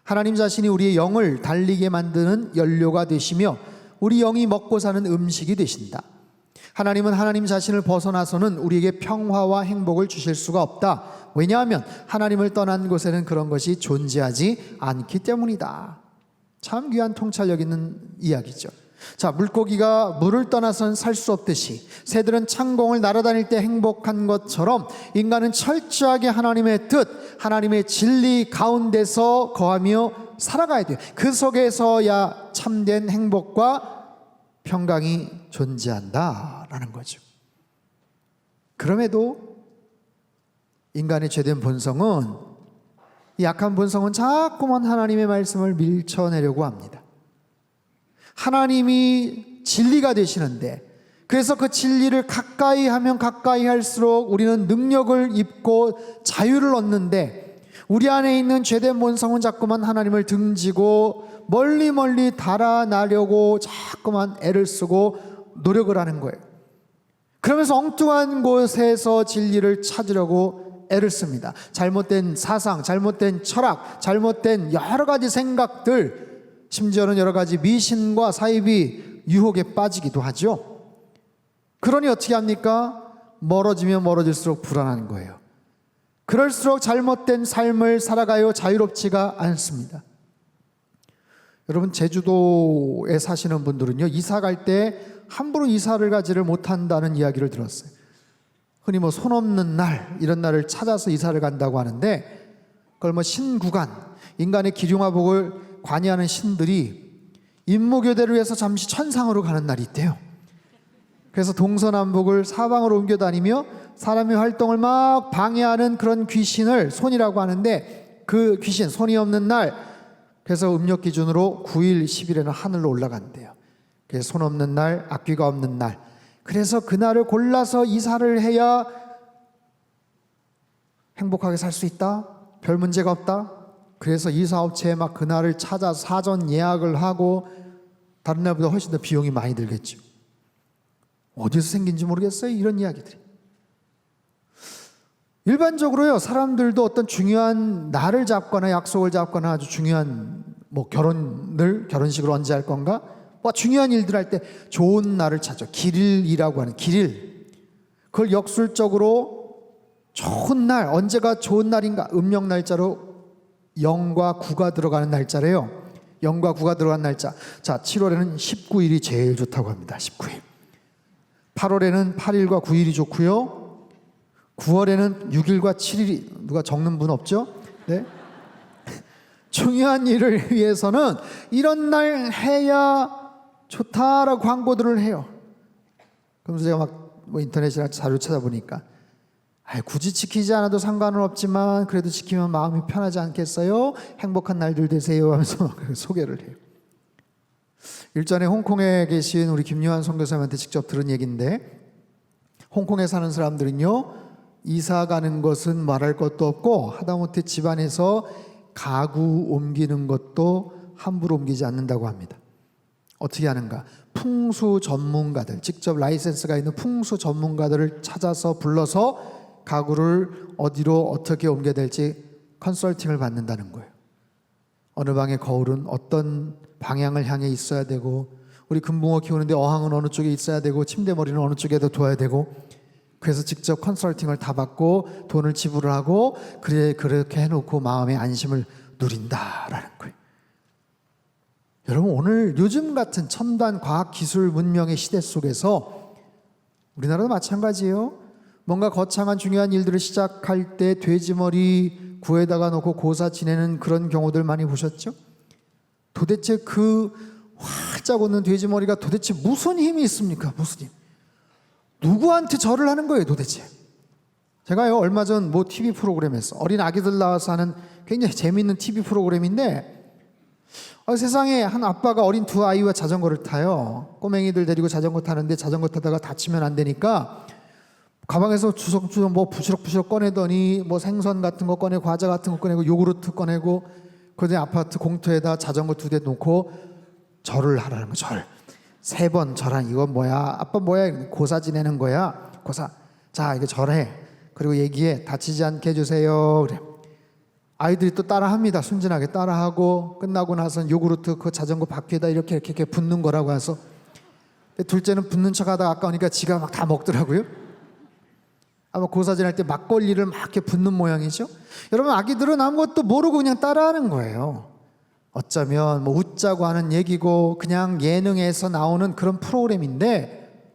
하나님 자신이 우리의 영을 달리게 만드는 연료가 되시며 우리 영이 먹고 사는 음식이 되신다. 하나님은 하나님 자신을 벗어나서는 우리에게 평화와 행복을 주실 수가 없다. 왜냐하면 하나님을 떠난 곳에는 그런 것이 존재하지 않기 때문이다. 참 귀한 통찰력 있는 이야기죠. 자, 물고기가 물을 떠나서는 살 수 없듯이 새들은 창공을 날아다닐 때 행복한 것처럼 인간은 철저하게 하나님의 뜻, 하나님의 진리 가운데서 거하며 살아가야 돼요. 그 속에서야 참된 행복과 평강이 존재한다라는 거죠. 그럼에도 인간의 죄된 본성은, 이 약한 본성은 자꾸만 하나님의 말씀을 밀쳐내려고 합니다. 하나님이 진리가 되시는데, 그래서 그 진리를 가까이 하면 가까이 할수록 우리는 능력을 입고 자유를 얻는데, 우리 안에 있는 죄된 본성은 자꾸만 하나님을 등지고 멀리 멀리 달아나려고 자꾸만 애를 쓰고 노력을 하는 거예요. 그러면서 엉뚱한 곳에서 진리를 찾으려고 애를 씁니다. 잘못된 사상, 잘못된 철학, 잘못된 여러 가지 생각들, 심지어는 여러 가지 미신과 사이비 유혹에 빠지기도 하죠. 그러니 어떻게 합니까? 멀어지면 멀어질수록 불안한 거예요. 그럴수록 잘못된 삶을 살아가요 자유롭지가 않습니다. 여러분, 제주도에 사시는 분들은요, 이사 갈 때 함부로 이사를 가지를 못한다는 이야기를 들었어요. 흔히 뭐 손 없는 날, 이런 날을 찾아서 이사를 간다고 하는데, 그걸 뭐 신구간, 인간의 기륭화복을 관여하는 신들이 임무교대를 위해서 잠시 천상으로 가는 날이 있대요. 그래서 동서남북을 사방으로 옮겨 다니며 사람의 활동을 막 방해하는 그런 귀신을 손이라고 하는데, 그 귀신, 손이 없는 날, 그래서 음력 기준으로 9일, 10일에는 하늘로 올라간대요. 그래서 손 없는 날, 악귀가 없는 날. 그래서 그날을 골라서 이사를 해야 행복하게 살 수 있다? 별 문제가 없다? 그래서 이사업체에 막 그날을 찾아 사전 예약을 하고, 다른 날보다 훨씬 더 비용이 많이 들겠죠. 어디서 생긴지 모르겠어요, 이런 이야기들이. 일반적으로요, 사람들도 어떤 중요한 날을 잡거나 약속을 잡거나 아주 중요한 뭐 결혼식을 언제 할 건가, 뭐 중요한 일들 할 때 좋은 날을 찾죠. 길일이라고 하는 길일. 그걸 역술적으로 좋은 날, 언제가 좋은 날인가, 음력 날짜로 0과 9가 들어가는 날짜래요. 0과 9가 들어간 날짜. 자, 7월에는 19일이 제일 좋다고 합니다. 19일. 8월에는 8일과 9일이 좋고요. 9월에는 6일과 7일이, 누가 적는 분 없죠? 네. 중요한 일을 위해서는 이런 날 해야 좋다라고 광고들을 해요. 그러면서 제가 막 뭐 인터넷이나 자료 찾아보니까 굳이 지키지 않아도 상관은 없지만 그래도 지키면 마음이 편하지 않겠어요? 행복한 날들 되세요 하면서 소개를 해요. 일전에 홍콩에 계신 우리 김요한 선교사님한테 직접 들은 얘기인데, 홍콩에 사는 사람들은요, 이사 가는 것은 말할 것도 없고 하다못해 집안에서 가구 옮기는 것도 함부로 옮기지 않는다고 합니다. 어떻게 하는가? 풍수 전문가들, 직접 라이센스가 있는 풍수 전문가들을 찾아서 불러서 가구를 어디로 어떻게 옮겨야 될지 컨설팅을 받는다는 거예요. 어느 방의 거울은 어떤 방향을 향해 있어야 되고, 우리 금붕어 키우는데 어항은 어느 쪽에 있어야 되고, 침대 머리는 어느 쪽에다 둬야 되고, 그래서 직접 컨설팅을 다 받고 돈을 지불을 하고 그렇게 해놓고 마음의 안심을 누린다라는 거예요. 여러분, 오늘 요즘 같은 첨단 과학 기술 문명의 시대 속에서 우리나라도 마찬가지예요. 뭔가 거창한 중요한 일들을 시작할 때 돼지머리 구에다가 놓고 고사 지내는 그런 경우들 많이 보셨죠? 도대체 그 활짝 웃는 돼지머리가 도대체 무슨 힘이 있습니까? 무슨 힘? 누구한테 절을 하는 거예요 도대체? 제가요 얼마 전 뭐 TV 프로그램에서 어린 아기들 나와서 하는 굉장히 재미있는 TV 프로그램인데, 세상에 한 아빠가 어린 두 아이와 자전거를 타요. 꼬맹이들 데리고 자전거 타는데 자전거 타다가 다치면 안 되니까 가방에서 주섬주섬 뭐 부시럭부시럭 꺼내더니 뭐 생선 같은 거 꺼내고 과자 같은 거 꺼내고 요구르트 꺼내고, 그러더니 아파트 공터에다 자전거 2대 놓고 절을 하라는 거. 절 3번 절한. 이건 뭐야? 아빠 뭐야? 고사 지내는 거야. 고사. 자, 이거 절해. 그리고 얘기해. 다치지 않게 해주세요. 그래. 아이들이 또 따라합니다. 순진하게 따라하고, 끝나고 나서는 요구르트 그 자전거 바퀴에다 이렇게 붓는 거라고 해서, 둘째는 붓는 척하다가 아까우니까 지가 막 다 먹더라고요. 아마 고사 지낼 때 막걸리를 막 이렇게 붓는 모양이죠. 여러분, 아기들은 아무것도 모르고 그냥 따라하는 거예요. 어쩌면 뭐 웃자고 하는 얘기고 그냥 예능에서 나오는 그런 프로그램인데,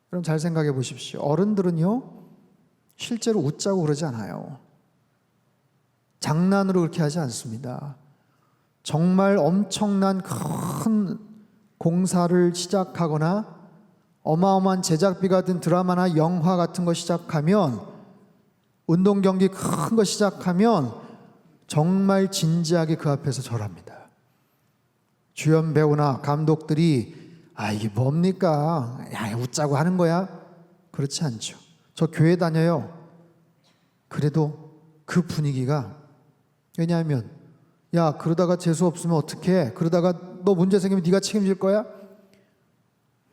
그럼 잘 생각해 보십시오. 어른들은요 실제로 웃자고 그러지 않아요. 장난으로 그렇게 하지 않습니다. 정말 엄청난 큰 공사를 시작하거나 어마어마한 제작비가 든 드라마나 영화 같은 거 시작하면, 운동 경기 큰 거 시작하면 정말 진지하게 그 앞에서 절합니다. 주연 배우나 감독들이 이게 뭡니까? 웃자고 하는 거야? 그렇지 않죠. 저 교회 다녀요. 그래도 그 분위기가, 왜냐하면 야 그러다가 재수 없으면 어떡해? 그러다가 너 문제 생기면 네가 책임질 거야?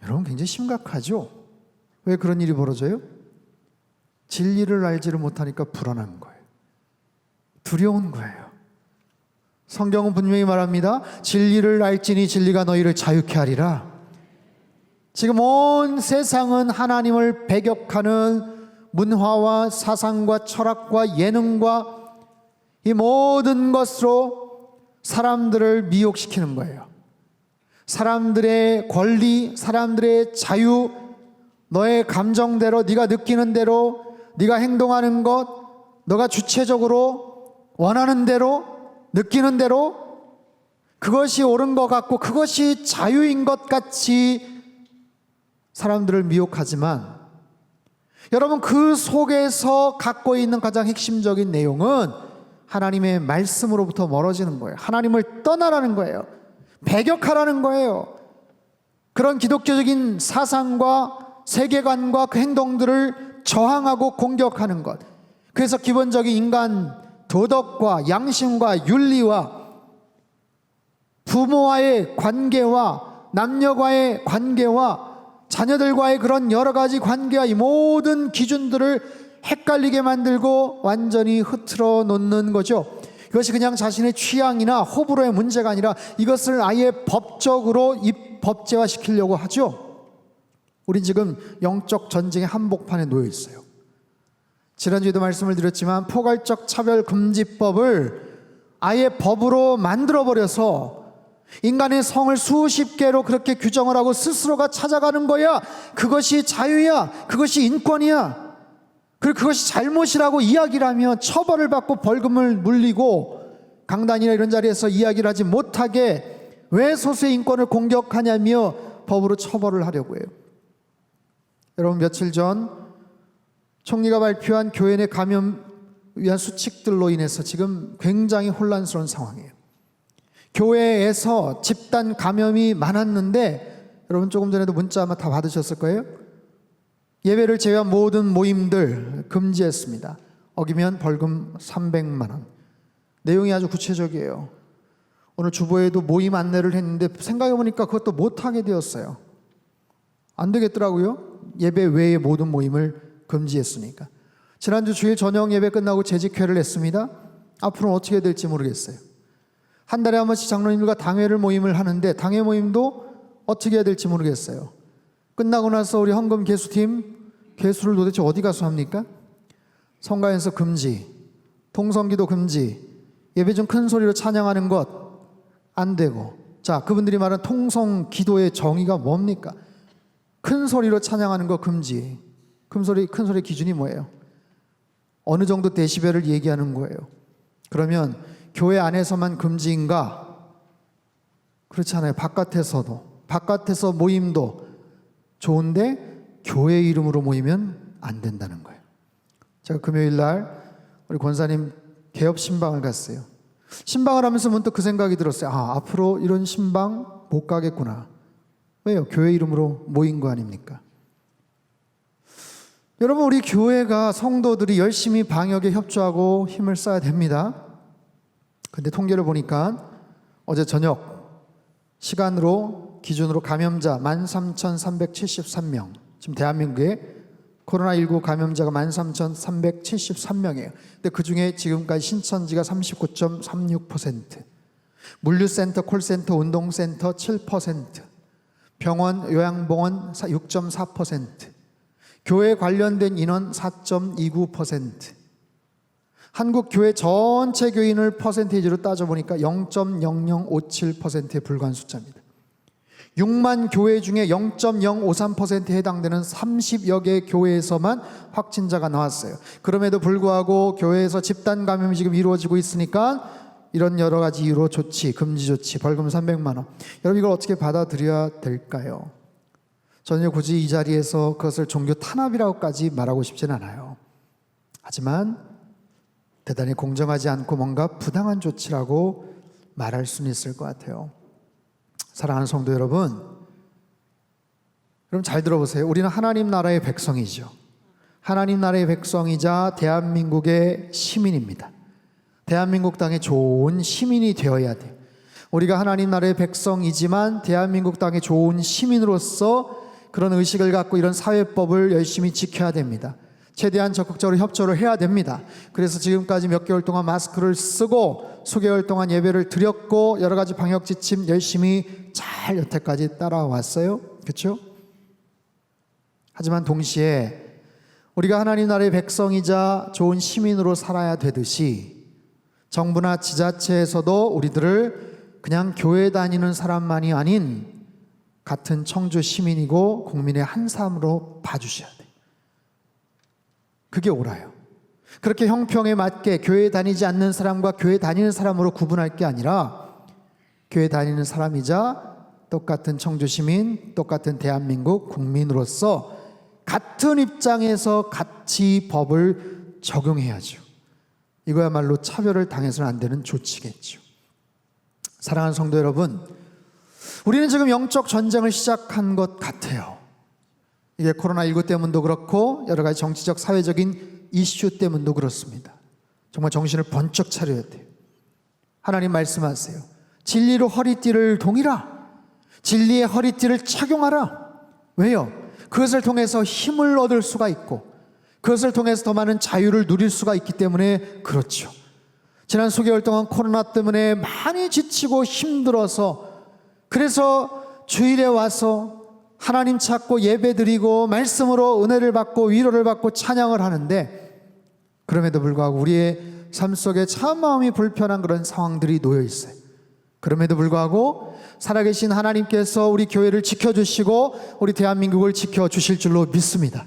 여러분, 굉장히 심각하죠. 왜 그런 일이 벌어져요? 진리를 알지를 못하니까 불안한 거예요. 두려운 거예요. 성경은 분명히 말합니다. 진리를 알지니 진리가 너희를 자유케 하리라. 지금 온 세상은 하나님을 배격하는 문화와 사상과 철학과 예능과 이 모든 것으로 사람들을 미혹시키는 거예요. 사람들의 권리, 사람들의 자유, 너의 감정대로, 네가 느끼는 대로, 네가 행동하는 것, 너가 주체적으로 원하는 대로, 느끼는 대로, 그것이 옳은 것 같고 그것이 자유인 것 같이 사람들을 미혹하지만, 여러분, 그 속에서 갖고 있는 가장 핵심적인 내용은 하나님의 말씀으로부터 멀어지는 거예요. 하나님을 떠나라는 거예요. 배격하라는 거예요. 그런 기독교적인 사상과 세계관과 그 행동들을 저항하고 공격하는 것. 그래서 기본적인 인간 도덕과 양심과 윤리와 부모와의 관계와 남녀와의 관계와 자녀들과의 그런 여러 가지 관계와 이 모든 기준들을 헷갈리게 만들고 완전히 흐트러 놓는 거죠. 이것이 그냥 자신의 취향이나 호불호의 문제가 아니라 이것을 아예 법적으로 법제화시키려고 하죠. 우린 지금 영적 전쟁의 한복판에 놓여 있어요. 지난주에도 말씀을 드렸지만 포괄적 차별금지법을 아예 법으로 만들어버려서 인간의 성을 수십 개로 그렇게 규정을 하고 스스로가 찾아가는 거야. 그것이 자유야. 그것이 인권이야. 그리고 그것이 잘못이라고 이야기를 하면 처벌을 받고 벌금을 물리고 강단이나 이런 자리에서 이야기를 하지 못하게 왜 소수의 인권을 공격하냐며 법으로 처벌을 하려고 해요. 여러분, 며칠 전 총리가 발표한 교회 내 감염 위한 수칙들로 인해서 지금 굉장히 혼란스러운 상황이에요. 교회에서 집단 감염이 많았는데, 여러분 조금 전에도 문자 아마 다 받으셨을 거예요. 예배를 제외한 모든 모임들 금지했습니다. 어기면 벌금 300만 원. 내용이 아주 구체적이에요. 오늘 주보에도 모임 안내를 했는데 생각해보니까 그것도 못하게 되었어요. 안 되겠더라고요. 예배 외의 모든 모임을 금지했으니까. 지난주 주일 저녁 예배 끝나고 재직회를 했습니다. 앞으로는 어떻게 될지 모르겠어요. 한 달에 한 번씩 장로님들과 당회를 모임을 하는데 당회 모임도 어떻게 해야 될지 모르겠어요. 끝나고 나서 우리 헌금 개수팀 개수를 도대체 어디 가서 합니까? 성가에서 금지, 통성기도 금지, 예배 중 큰 소리로 찬양하는 것 안 되고. 자, 그분들이 말하는 통성기도의 정의가 뭡니까? 큰 소리로 찬양하는 거 금지. 큰 소리 기준이 뭐예요? 어느 정도 데시벨을 얘기하는 거예요. 그러면 교회 안에서만 금지인가? 그렇지 않아요. 바깥에서 모임도 좋은데 교회 이름으로 모이면 안 된다는 거예요. 제가 금요일 날 우리 권사님 개업 신방을 갔어요. 신방을 하면서 문득 그 생각이 들었어요. 앞으로 이런 신방 못 가겠구나. 왜요? 교회 이름으로 모인 거 아닙니까? 여러분, 우리 교회가 성도들이 열심히 방역에 협조하고 힘을 써야 됩니다. 근데 통계를 보니까 어제 저녁 시간으로 기준으로 감염자 13,373명. 지금 대한민국에 코로나19 감염자가 13,373명이에요. 근데 그중에 지금까지 신천지가 39.36%, 물류센터, 콜센터, 운동센터 7%, 병원, 요양병원 6.4%, 교회 관련된 인원 4.29%, 한국 교회 전체 교인을 퍼센테이지로 따져보니까 0.0057%에 불과한 숫자입니다. 6만 교회 중에 0.053%에 해당되는 30여 개 교회에서만 확진자가 나왔어요. 그럼에도 불구하고 교회에서 집단 감염이 지금 이루어지고 있으니까 이런 여러 가지 이유로 조치, 금지 조치, 벌금 300만 원. 여러분, 이걸 어떻게 받아들여야 될까요? 저는 굳이 이 자리에서 그것을 종교 탄압이라고까지 말하고 싶진 않아요. 하지만 대단히 공정하지 않고 뭔가 부당한 조치라고 말할 수는 있을 것 같아요. 사랑하는 성도 여러분, 잘 들어보세요. 우리는 하나님 나라의 백성이죠. 하나님 나라의 백성이자 대한민국의 시민입니다. 대한민국 땅에 좋은 시민이 되어야 돼요. 우리가 하나님 나라의 백성이지만 대한민국 땅에 좋은 시민으로서 그런 의식을 갖고 이런 사회법을 열심히 지켜야 됩니다. 최대한 적극적으로 협조를 해야 됩니다. 그래서 지금까지 몇 개월 동안 마스크를 쓰고 수개월 동안 예배를 드렸고 여러 가지 방역 지침 열심히 잘 여태까지 따라왔어요. 그렇죠? 하지만 동시에 우리가 하나님 나라의 백성이자 좋은 시민으로 살아야 되듯이 정부나 지자체에서도 우리들을 그냥 교회 다니는 사람만이 아닌 같은 청주 시민이고 국민의 한 사람으로 봐주셔야 돼요. 그게 옳아요. 그렇게 형평에 맞게 교회 다니지 않는 사람과 교회 다니는 사람으로 구분할 게 아니라 교회 다니는 사람이자 똑같은 청주 시민, 똑같은 대한민국 국민으로서 같은 입장에서 같이 법을 적용해야죠. 이거야말로 차별을 당해서는 안 되는 조치겠죠. 사랑하는 성도 여러분, 우리는 지금 영적 전쟁을 시작한 것 같아요. 이게 코로나19 때문도 그렇고 여러 가지 정치적 사회적인 이슈 때문도 그렇습니다. 정말 정신을 번쩍 차려야 돼요. 하나님 말씀하세요. 진리로 허리띠를 동이라. 진리의 허리띠를 착용하라. 왜요? 그것을 통해서 힘을 얻을 수가 있고 그것을 통해서 더 많은 자유를 누릴 수가 있기 때문에 그렇죠. 지난 수개월 동안 코로나 때문에 많이 지치고 힘들어서 그래서 주일에 와서 하나님 찾고 예배드리고 말씀으로 은혜를 받고 위로를 받고 찬양을 하는데 그럼에도 불구하고 우리의 삶 속에 참 마음이 불편한 그런 상황들이 놓여 있어요. 그럼에도 불구하고 살아계신 하나님께서 우리 교회를 지켜주시고 우리 대한민국을 지켜주실 줄로 믿습니다.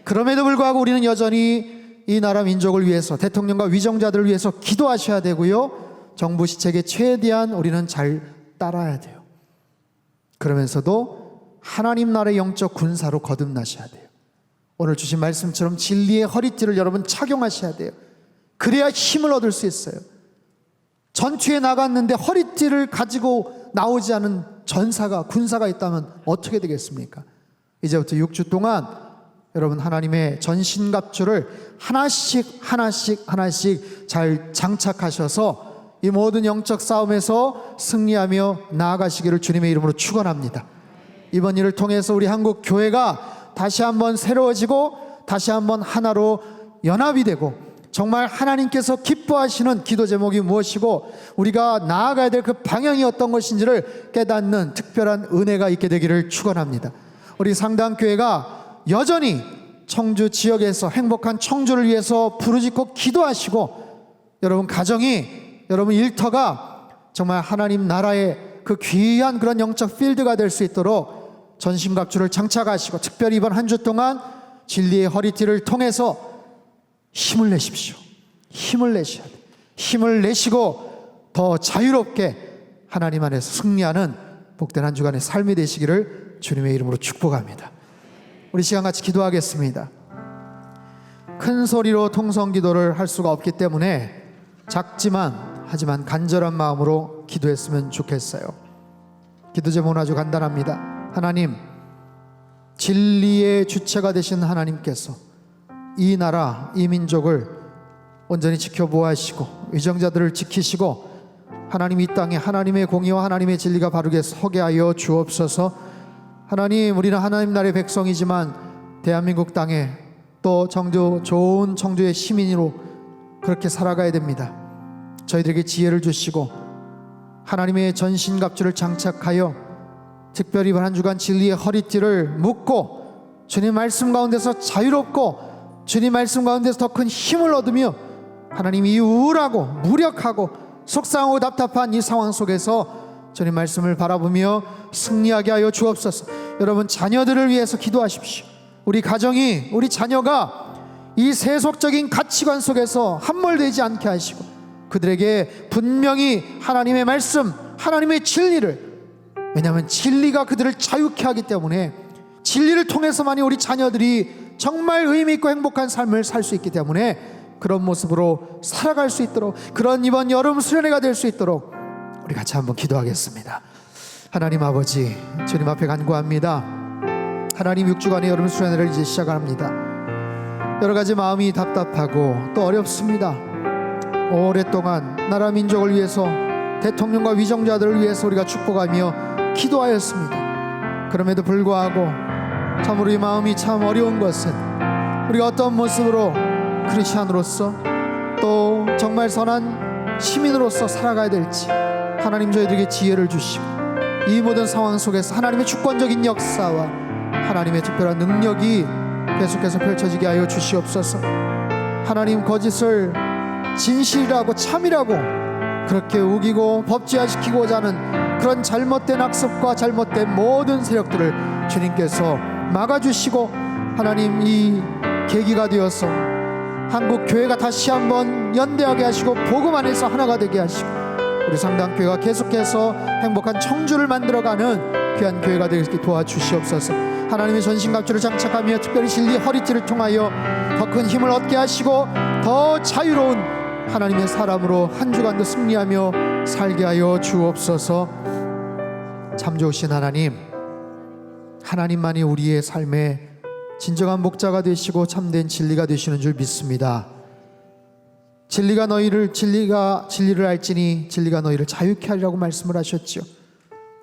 그럼에도 불구하고 우리는 여전히 이 나라 민족을 위해서 대통령과 위정자들을 위해서 기도하셔야 되고요. 정부 시책에 최대한 우리는 잘 따라야 돼요. 그러면서도 하나님 나라의 영적 군사로 거듭나셔야 돼요. 오늘 주신 말씀처럼 진리의 허리띠를 여러분 착용하셔야 돼요. 그래야 힘을 얻을 수 있어요. 전투에 나갔는데 허리띠를 가지고 나오지 않은 전사가, 군사가 있다면 어떻게 되겠습니까? 이제부터 6주 동안 여러분 하나님의 전신갑주를 하나씩 잘 장착하셔서 이 모든 영적 싸움에서 승리하며 나아가시기를 주님의 이름으로 축원합니다. 이번 일을 통해서 우리 한국 교회가 다시 한번 새로워지고 다시 한번 하나로 연합이 되고 정말 하나님께서 기뻐하시는 기도 제목이 무엇이고 우리가 나아가야 될 그 방향이 어떤 것인지를 깨닫는 특별한 은혜가 있게 되기를 축원합니다. 우리 상당교회가 여전히 청주 지역에서 행복한 청주를 위해서 부르짖고 기도하시고 여러분 가정이, 여러분 일터가 정말 하나님 나라의 그 귀한 그런 영적 필드가 될 수 있도록 전신갑주를 장착하시고 특별히 이번 한 주 동안 진리의 허리띠를 통해서 힘을 내십시오. 힘을 내셔야 돼요. 힘을 내시고 더 자유롭게 하나님 안에서 승리하는 복된 한 주간의 삶이 되시기를 주님의 이름으로 축복합니다. 우리 시간 같이 기도하겠습니다. 큰 소리로 통성 기도를 할 수가 없기 때문에 작지만 하지만 간절한 마음으로 기도했으면 좋겠어요. 기도 제목은 아주 간단합니다. 하나님, 진리의 주체가 되신 하나님께서 이 나라, 이 민족을 온전히 지켜보아하시고 위정자들을 지키시고 하나님 이 땅에 하나님의 공의와 하나님의 진리가 바르게 서게 하여 주옵소서. 하나님, 우리는 하나님 나라의 백성이지만 대한민국 땅에 또 좋은 청주의 시민으로 그렇게 살아가야 됩니다. 저희들에게 지혜를 주시고 하나님의 전신갑주를 장착하여 특별히 이번 한 주간 진리의 허리띠를 묶고 주님 말씀 가운데서 자유롭고 주님 말씀 가운데서 더 큰 힘을 얻으며 하나님 이 우울하고 무력하고 속상하고 답답한 이 상황 속에서 주님 말씀을 바라보며 승리하게 하여 주옵소서. 여러분 자녀들을 위해서 기도하십시오. 우리 가정이, 우리 자녀가 이 세속적인 가치관 속에서 함몰되지 않게 하시고 그들에게 분명히 하나님의 말씀, 하나님의 진리를, 왜냐하면 진리가 그들을 자유케 하기 때문에 진리를 통해서만이 우리 자녀들이 정말 의미 있고 행복한 삶을 살 수 있기 때문에 그런 모습으로 살아갈 수 있도록, 그런 이번 여름 수련회가 될 수 있도록 우리 같이 한번 기도하겠습니다. 하나님 아버지, 주님 앞에 간구합니다. 하나님 6주간의 여름 수련회를 이제 시작합니다. 여러 가지 마음이 답답하고 또 어렵습니다. 오랫동안 나라 민족을 위해서, 대통령과 위정자들을 위해서 우리가 축복하며 기도하였습니다. 그럼에도 불구하고 참으로 이 마음이 참 어려운 것은 우리가 어떤 모습으로 크리스찬으로서 또 정말 선한 시민으로서 살아가야 될지 하나님 저희들에게 지혜를 주시고 이 모든 상황 속에서 하나님의 주권적인 역사와 하나님의 특별한 능력이 계속해서 펼쳐지게 하여 주시옵소서. 하나님, 거짓을 진실이라고 참이라고 그렇게 우기고 법제화시키고자 하는 그런 잘못된 학습과 잘못된 모든 세력들을 주님께서 막아주시고 하나님 이 계기가 되어서 한국 교회가 다시 한번 연대하게 하시고 복음 안에서 하나가 되게 하시고 우리 상당교회가 계속해서 행복한 청주를 만들어가는 귀한 교회가 되게 도와주시옵소서. 하나님의 전신갑주를 장착하며 특별히 진리의 허리띠를 통하여 더 큰 힘을 얻게 하시고 더 자유로운 하나님의 사람으로 한 주간도 승리하며 살게 하여 주옵소서. 참 좋으신 하나님, 하나님만이 우리의 삶의 진정한 목자가 되시고 참된 진리가 되시는 줄 믿습니다. 진리를 알지니 진리가 너희를 자유케 하리라고 말씀을 하셨죠.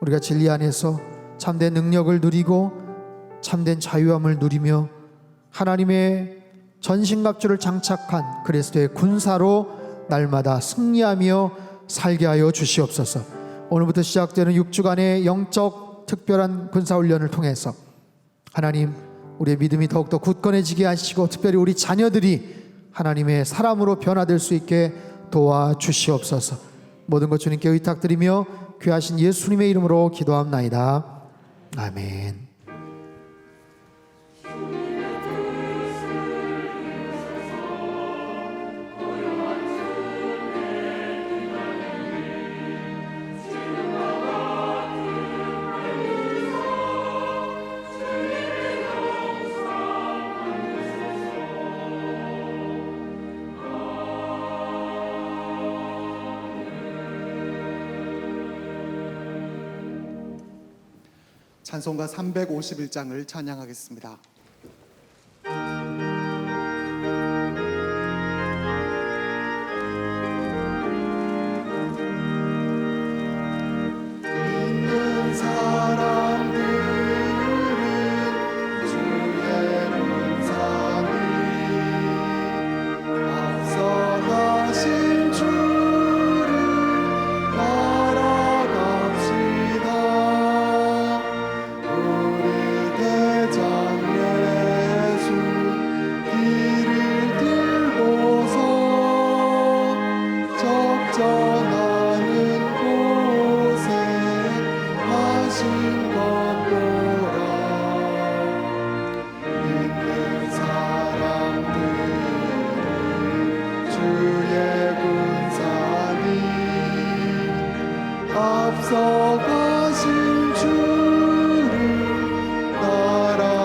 우리가 진리 안에서 참된 능력을 누리고 참된 자유함을 누리며 하나님의 전신갑주를 장착한 그리스도의 군사로 날마다 승리하며 살게 하여 주시옵소서. 오늘부터 시작되는 6주간의 영적 특별한 군사훈련을 통해서 하나님, 우리의 믿음이 더욱더 굳건해지게 하시고 특별히 우리 자녀들이 하나님의 사람으로 변화될 수 있게 도와주시옵소서. 모든 것 주님께 의탁드리며 귀하신 예수님의 이름으로 기도합나이다. 아멘. 찬송가 351장을 찬양하겠습니다. 있는 사람들은 주의 문상이 앞서가신 주를 따라갑시다. 우리 대장 예수 길을 들고서 적전하는 곳에 하신 것 보라. 믿는 사람들은 주의 군사니 앞서가신 주를 따라갑시다.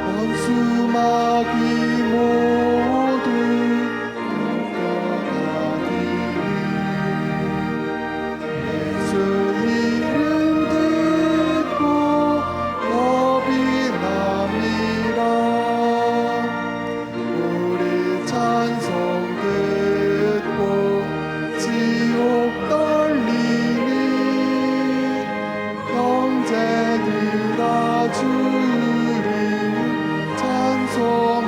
원수마귀 모두 쫓겨가기를 예수 이름 듣고 겁이 납니다. 우리 찬송 듣고 지옥 떨리니 형제들아 주를 찬송합시다.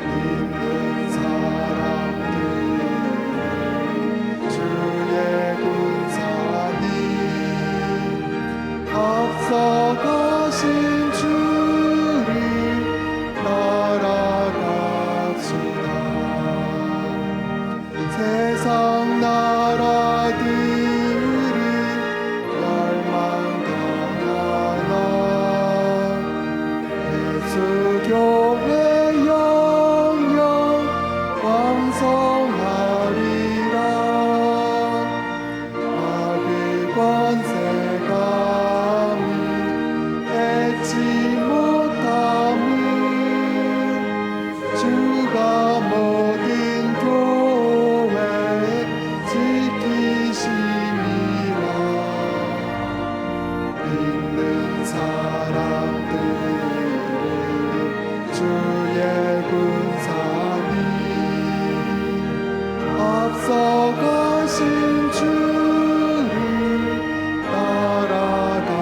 믿는 사람들은 주의 군사니 앞서가신 주를 따라갑시다. 세상 나라들은 멸망당하나 예수 교회 영영 왕성하리라. 마귀 권세감이 애치 못함을 주가 모든 교회 지키심이라. 믿는 사람들은 주의 군사니 앞서가신 주를 따라갑시다.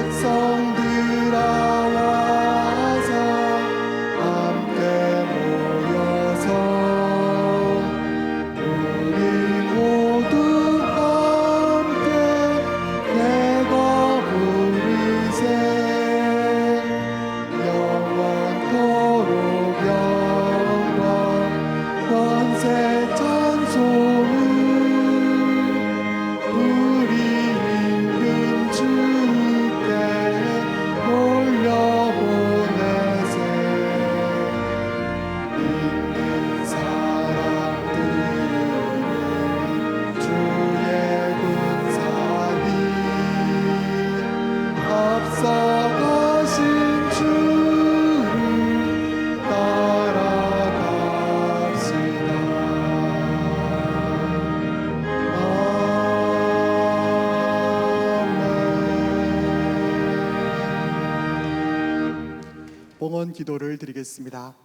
백성들아 와서 함께 모여서 우리 모두 함께 내가 부르세. 영원토록 영광 권세 찬송을 우리 임금 주께 돌려보내세. 믿는 사람들은 주의 군사니 앞서가신 주를 따라갑시다. 아멘. 봉헌 기도를 드리겠습니다.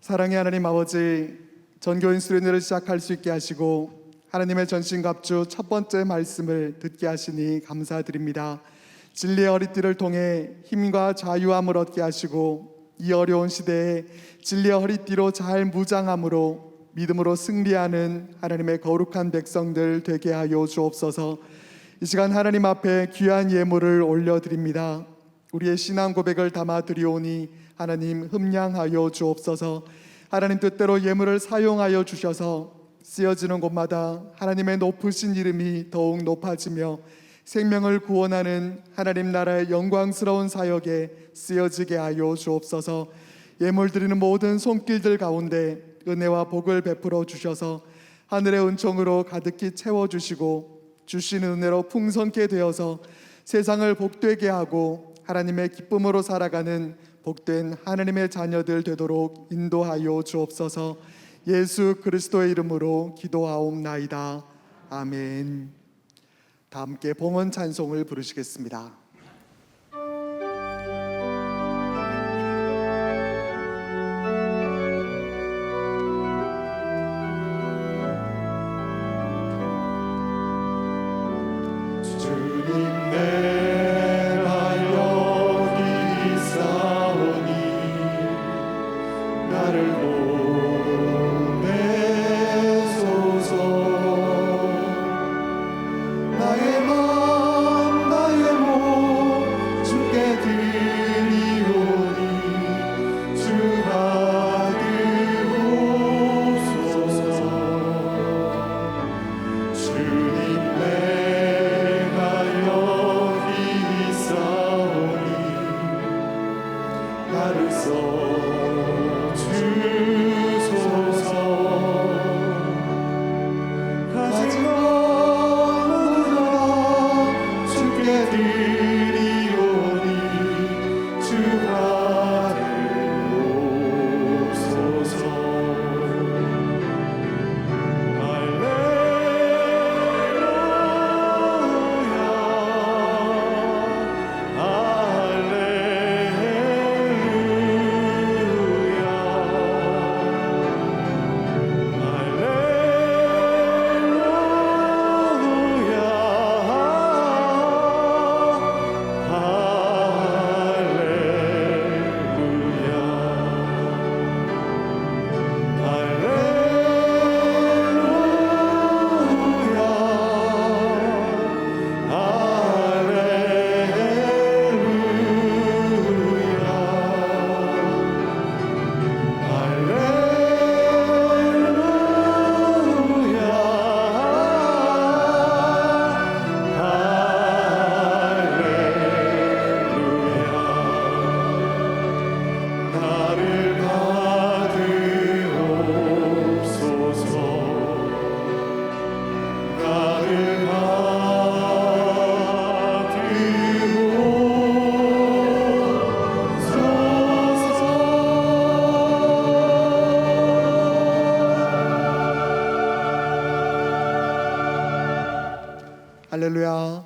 사랑의 하나님 아버지, 전교인 수련회를 시작할 수 있게 하시고 하나님의 전신갑주 첫 번째 말씀을 듣게 하시니 감사드립니다. 진리의 허리띠를 통해 힘과 자유함을 얻게 하시고 이 어려운 시대에 진리의 허리띠로 잘 무장함으로 믿음으로 승리하는 하나님의 거룩한 백성들 되게 하여 주옵소서. 이 시간 하나님 앞에 귀한 예물을 올려드립니다. 우리의 신앙 고백을 담아 드리오니 하나님 흠량하여 주옵소서. 하나님 뜻대로 예물을 사용하여 주셔서 쓰여지는 곳마다 하나님의 높으신 이름이 더욱 높아지며 생명을 구원하는 하나님 나라의 영광스러운 사역에 쓰여지게 하여 주옵소서. 예물 드리는 모든 손길들 가운데 은혜와 복을 베풀어 주셔서 하늘의 은총으로 가득히 채워주시고 주시는 은혜로 풍성케 되어서 세상을 복되게 하고 하나님의 기쁨으로 살아가는 복된 하나님의 자녀들 되도록 인도하여 주옵소서. 예수 그리스도의 이름으로 기도하옵나이다. 아멘. 다 함께 봉헌 찬송을 부르시겠습니다. 주님 내가 여기 있사오니 나를 보내소서. 나의 맘 나의 몸 주께 드리오니 주 받으옵소서. 주님 내가 여기 있사오니 나를 써주소서. 가진 것 모두 다 주께 드리오니 주 받으옵소서. 나를 받으옵소서. 나를 받으옵소서. 할렐루야.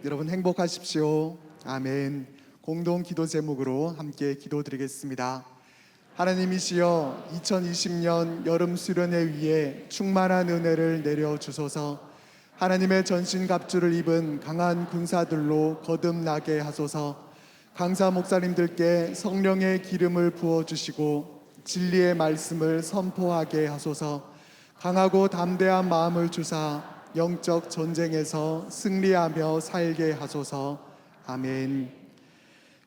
여러분 행복하십시오. 아멘. 공동 기도 제목으로 함께 기도드리겠습니다. 하나님이시여, 2020년 여름 수련회 위에 충만한 은혜를 내려 주소서. 하나님의 전신갑주를 입은 강한 군사들로 거듭나게 하소서. 강사 목사님들께 성령의 기름을 부어 주시고 진리의 말씀을 선포하게 하소서. 강하고 담대한 마음을 주사 영적 전쟁에서 승리하며 살게 하소서. 아멘.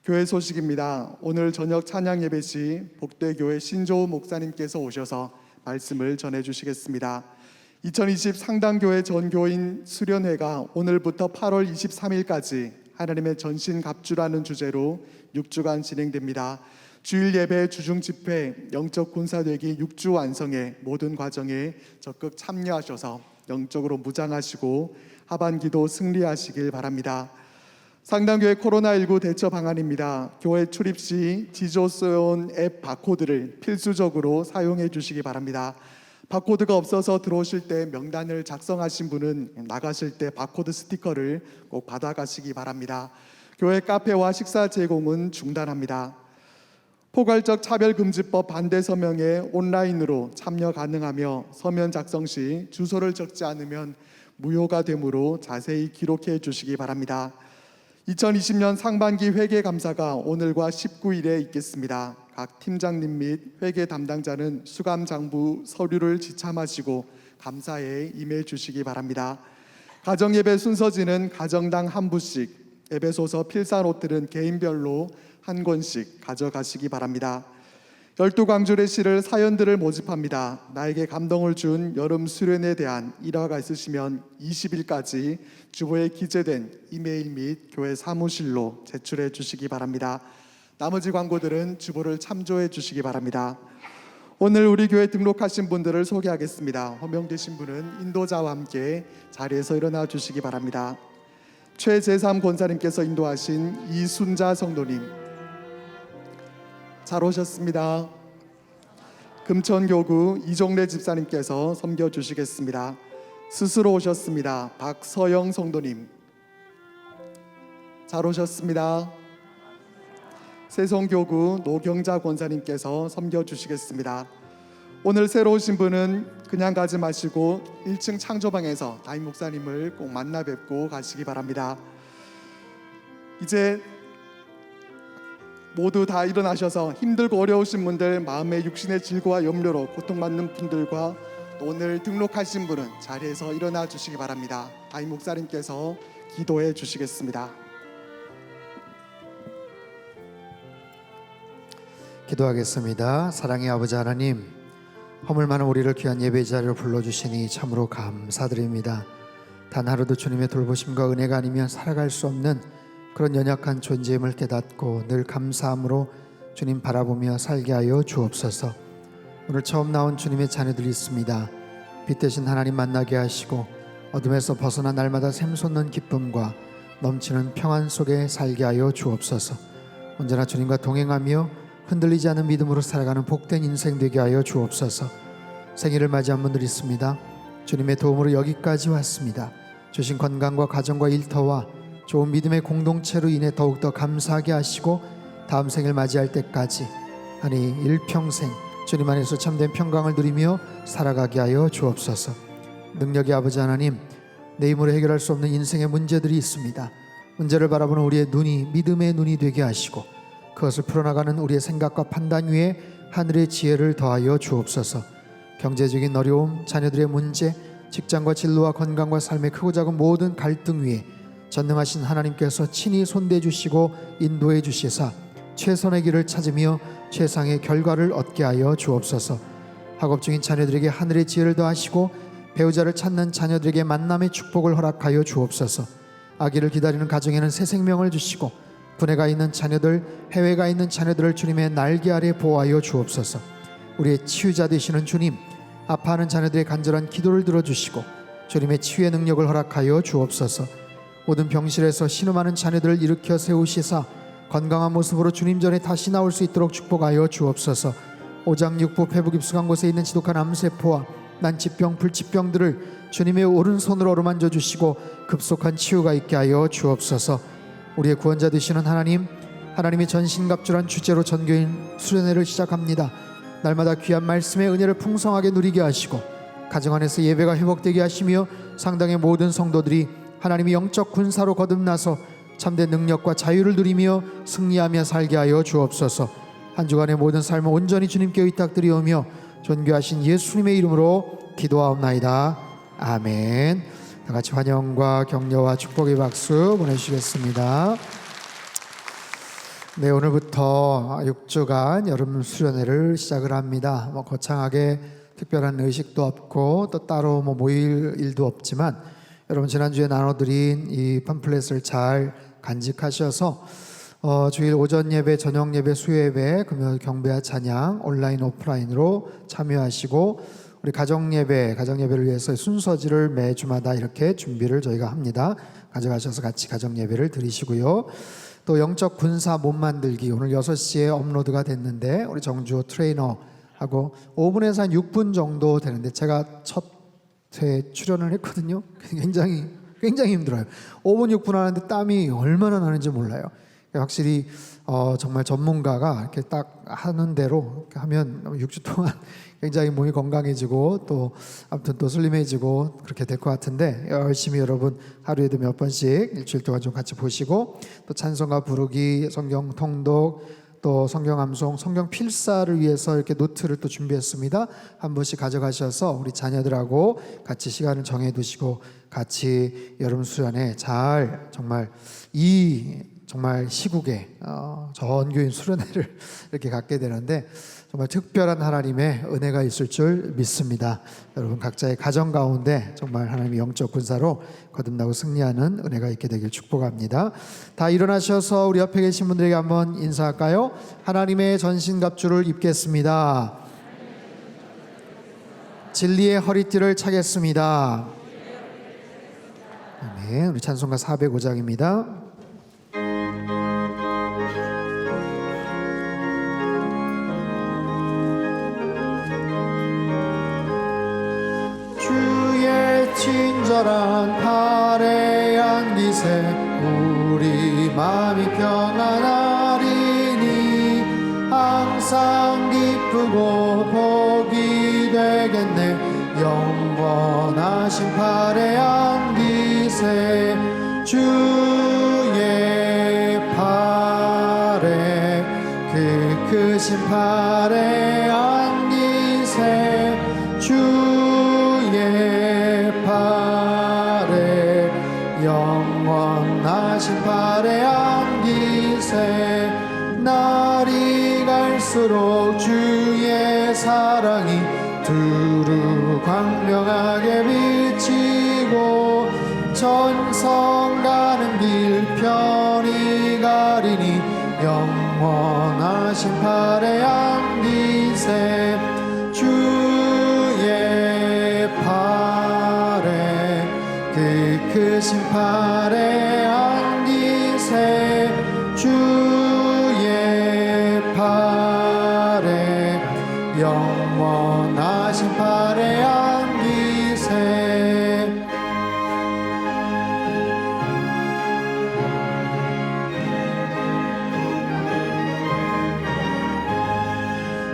교회 소식입니다. 오늘 저녁 찬양 예배 시 복대교회 신조우 목사님께서 오셔서 말씀을 전해 주시겠습니다. 2020 상당교회 전교인 수련회가 오늘부터 8월 23일까지 하나님의 전신갑주라는 주제로 6주간 진행됩니다. 주일 예배, 주중 집회, 영적 군사되기 6주 완성의 모든 과정에 적극 참여하셔서 영적으로 무장하시고 하반기도 승리하시길 바랍니다. 상당교회 코로나19 대처 방안입니다. 교회 출입 시 지조스온 앱 바코드를 필수적으로 사용해 주시기 바랍니다. 바코드가 없어서 들어오실 때 명단을 작성하신 분은 나가실 때 바코드 스티커를 꼭 받아가시기 바랍니다. 교회 카페와 식사 제공은 중단합니다. 포괄적 차별금지법 반대 서명에 온라인으로 참여 가능하며 서면 작성 시 주소를 적지 않으면 무효가 되므로 자세히 기록해 주시기 바랍니다. 2020년 상반기 회계 감사가 오늘과 19일에 있겠습니다. 각 팀장님 및 회계 담당자는 수감 장부 서류를 지참하시고 감사에 임해 주시기 바랍니다. 가정 예배 순서지는 가정당 한 부씩, 에베소서 필사 노트는 개인별로 한 권씩 가져가시기 바랍니다. 12광줄의 시를 사연들을 모집합니다. 나에게 감동을 준 여름 수련에 대한 일화가 있으시면 20일까지 주보에 기재된 이메일 및 교회 사무실로 제출해 주시기 바랍니다. 나머지 광고들은 주보를 참조해 주시기 바랍니다. 오늘 우리 교회 등록하신 분들을 소개하겠습니다. 호명되신 분은 인도자와 함께 자리에서 일어나 주시기 바랍니다. 최재삼 권사님께서 인도하신 이순자 성도님, 잘 오셨습니다. 금천교구 이종래 집사님께서 섬겨주시겠습니다. 스스로 오셨습니다. 박서영 성도님, 잘 오셨습니다. 세송교구 노경자 권사님께서 섬겨주시겠습니다. 오늘 새로 오신 분은 그냥 가지 마시고 1층 창조방에서 담임 목사님을 꼭 만나 뵙고 가시기 바랍니다. 이제 모두 다 일어나셔서 힘들고 어려우신 분들, 마음의 육신의 질고와 염려로 고통받는 분들과 또 오늘 등록하신 분은 자리에서 일어나 주시기 바랍니다. 담임 목사님께서 기도해 주시겠습니다. 기도하겠습니다. 사랑의 아버지 하나님, 허물 많은 우리를 귀한 예배 자리로 불러주시니 참으로 감사드립니다. 단 하루도 주님의 돌보심과 은혜가 아니면 살아갈 수 없는 그런 연약한 존재임을 깨닫고 늘 감사함으로 주님 바라보며 살게 하여 주옵소서. 오늘 처음 나온 주님의 자녀들이 있습니다. 빛 대신 하나님 만나게 하시고 어둠에서 벗어나 날마다 샘솟는 기쁨과 넘치는 평안 속에 살게 하여 주옵소서. 언제나 주님과 동행하며 흔들리지 않는 믿음으로 살아가는 복된 인생 되게 하여 주옵소서. 생일을 맞이한 분들이 있습니다. 주님의 도움으로 여기까지 왔습니다. 주신 건강과 가정과 일터와 좋은 믿음의 공동체로 인해 더욱더 감사하게 하시고 다음 생을 맞이할 때까지, 아니 일평생 주님 안에서 참된 평강을 누리며 살아가게 하여 주옵소서. 능력의 아버지 하나님, 내 힘으로 해결할 수 없는 인생의 문제들이 있습니다. 문제를 바라보는 우리의 눈이 믿음의 눈이 되게 하시고 그것을 풀어나가는 우리의 생각과 판단 위에 하늘의 지혜를 더하여 주옵소서. 경제적인 어려움, 자녀들의 문제, 직장과 진로와 건강과 삶의 크고 작은 모든 갈등 위에 전능하신 하나님께서 친히 손대 주시고 인도해 주시사 최선의 길을 찾으며 최상의 결과를 얻게 하여 주옵소서. 학업 중인 자녀들에게 하늘의 지혜를 더하시고 배우자를 찾는 자녀들에게 만남의 축복을 허락하여 주옵소서. 아기를 기다리는 가정에는 새 생명을 주시고 군에 가 있는 자녀들, 해외에 가 있는 자녀들을 주님의 날개 아래 보호하여 주옵소서. 우리의 치유자 되시는 주님, 아파하는 자녀들의 간절한 기도를 들어주시고 주님의 치유의 능력을 허락하여 주옵소서. 모든 병실에서 신음하는 자녀들을 일으켜 세우시사 건강한 모습으로 주님 전에 다시 나올 수 있도록 축복하여 주옵소서. 오장육부 폐부 깊숙한 곳에 있는 지독한 암세포와 난치병, 불치병들을 주님의 오른손으로 어루만져 주시고 급속한 치유가 있게 하여 주옵소서. 우리의 구원자 되시는 하나님, 하나님의 전신갑주란 주제로 전교인 수련회를 시작합니다. 날마다 귀한 말씀의 은혜를 풍성하게 누리게 하시고 가정 안에서 예배가 회복되게 하시며 상당의 모든 성도들이 하나님의 영적 군사로 거듭나서 참된 능력과 자유를 누리며 승리하며 살게 하여 주옵소서. 한 주간의 모든 삶을 온전히 주님께 의탁드리오며 존귀하신 예수님의 이름으로 기도하옵나이다. 아멘. 다 같이 환영과 격려와 축복의 박수 보내주시겠습니다. 네, 오늘부터 6주간 여름 수련회를 시작을 합니다. 거창하게 특별한 의식도 없고 또 따로 모일 일도 없지만 여러분 지난주에 나눠드린 이 팜플렛을 잘 간직하셔서 주일 오전 예배, 저녁 예배, 수요 예배, 금요 경배와 찬양 온라인 오프라인으로 참여하시고 우리 가정 예배를 위해서 순서지를 매주마다 이렇게 준비를 저희가 합니다. 가져가셔서 같이 가정 예배를 드리시고요. 또 영적 군사 몸 만들기 오늘 6시에 업로드가 됐는데 우리 정주호 트레이너하고 5분에서 한 6분 정도 되는데 제가 첫 회 출연을 했거든요. 굉장히 힘들어요. 5분 6분 하는데 땀이 얼마나 나는지 몰라요. 확실히 정말 전문가가 이렇게 딱 하는 대로 이렇게 하면 6주 동안 굉장히 몸이 건강해지고 또 아무튼 또 슬림해지고 그렇게 될 것 같은데 열심히 여러분 하루에도 몇 번씩 일주일 동안 좀 같이 보시고 또 찬송가 부르기, 성경 통독, 또 성경 암송, 성경 필사를 위해서 이렇게 노트를 또 준비했습니다. 한 번씩 가져가셔서 우리 자녀들하고 같이 시간을 정해두시고 같이 여름 수련회 잘 정말 정말 시국에 전교인 수련회를 이렇게 갖게 되는데 정말 특별한 하나님의 은혜가 있을 줄 믿습니다. 여러분 각자의 가정 가운데 정말 하나님의 영적 군사로 거듭나고 승리하는 은혜가 있게 되길 축복합니다. 다 일어나셔서 우리 옆에 계신 분들에게 한번 인사할까요? 하나님의 전신갑주를 입겠습니다. 진리의 허리띠를 차겠습니다. 아멘. 우리 찬송가 405장입니다. 주의 친절한 팔의 안깃에 우리 마음이 평안하리니 항상 기쁘고 복이 되겠네. 영원하신 팔의 안깃에 주의 팔에 그 크신 팔의 안깃에 주의 팔에 영원하신 팔의 안깃에 날이 갈수록 주의 사랑이 두루 광명하게 비치고 천성 가는 길 편히 가리니 영원하신 팔의 안깃에 주의 팔에 그 크신 팔의 안깃에 주의 팔에 영원하신 팔의 안깃에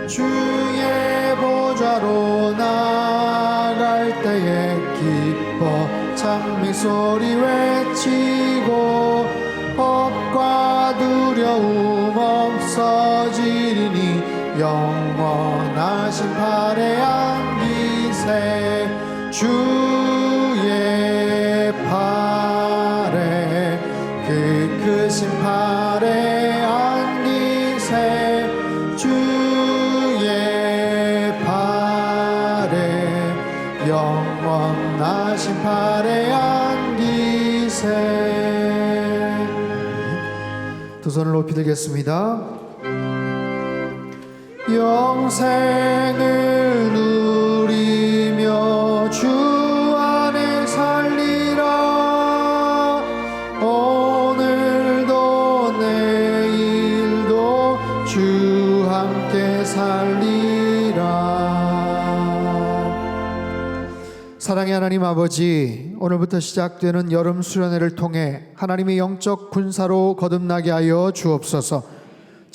주의 보좌로 나갈 때에 기뻐 찬미 소리 외치고 겁과 두려움 없어지리니 영원하신 팔의 안깃에 주의 팔에 그 크신 팔의 안깃에 주의 팔에 영원하신 팔의 안깃에 두 손을 높이 들겠습니다. 영생을 누리며 주 안에 살리라. 오늘도 내일도 주 함께 살리라. 사랑의 하나님 아버지, 오늘부터 시작되는 여름 수련회를 통해 하나님의 영적 군사로 거듭나게 하여 주옵소서.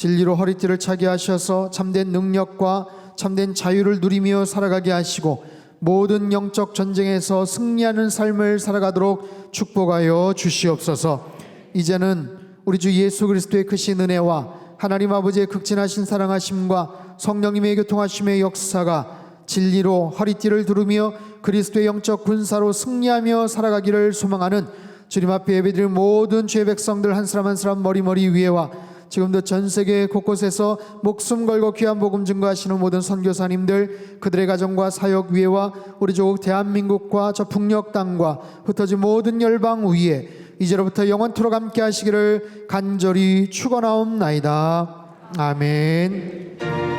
진리로 허리띠를 차게 하셔서 참된 능력과 참된 자유를 누리며 살아가게 하시고 모든 영적 전쟁에서 승리하는 삶을 살아가도록 축복하여 주시옵소서. 이제는 우리 주 예수 그리스도의 크신 은혜와 하나님 아버지의 극진하신 사랑하심과 성령님의 교통하심의 역사가 진리로 허리띠를 두르며 그리스도의 영적 군사로 승리하며 살아가기를 소망하는 주님 앞에 예배드릴 모든 주의 백성들 한 사람 한 사람 머리 위에와 지금도 전 세계 곳곳에서 목숨 걸고 귀한 복음 증거하시는 모든 선교사님들, 그들의 가정과 사역 위에와 우리 조국 대한민국과 저 북녘 땅과 흩어진 모든 열방 위에 이제로부터 영원토록 함께 하시기를 간절히 축원하옵나이다. 아멘.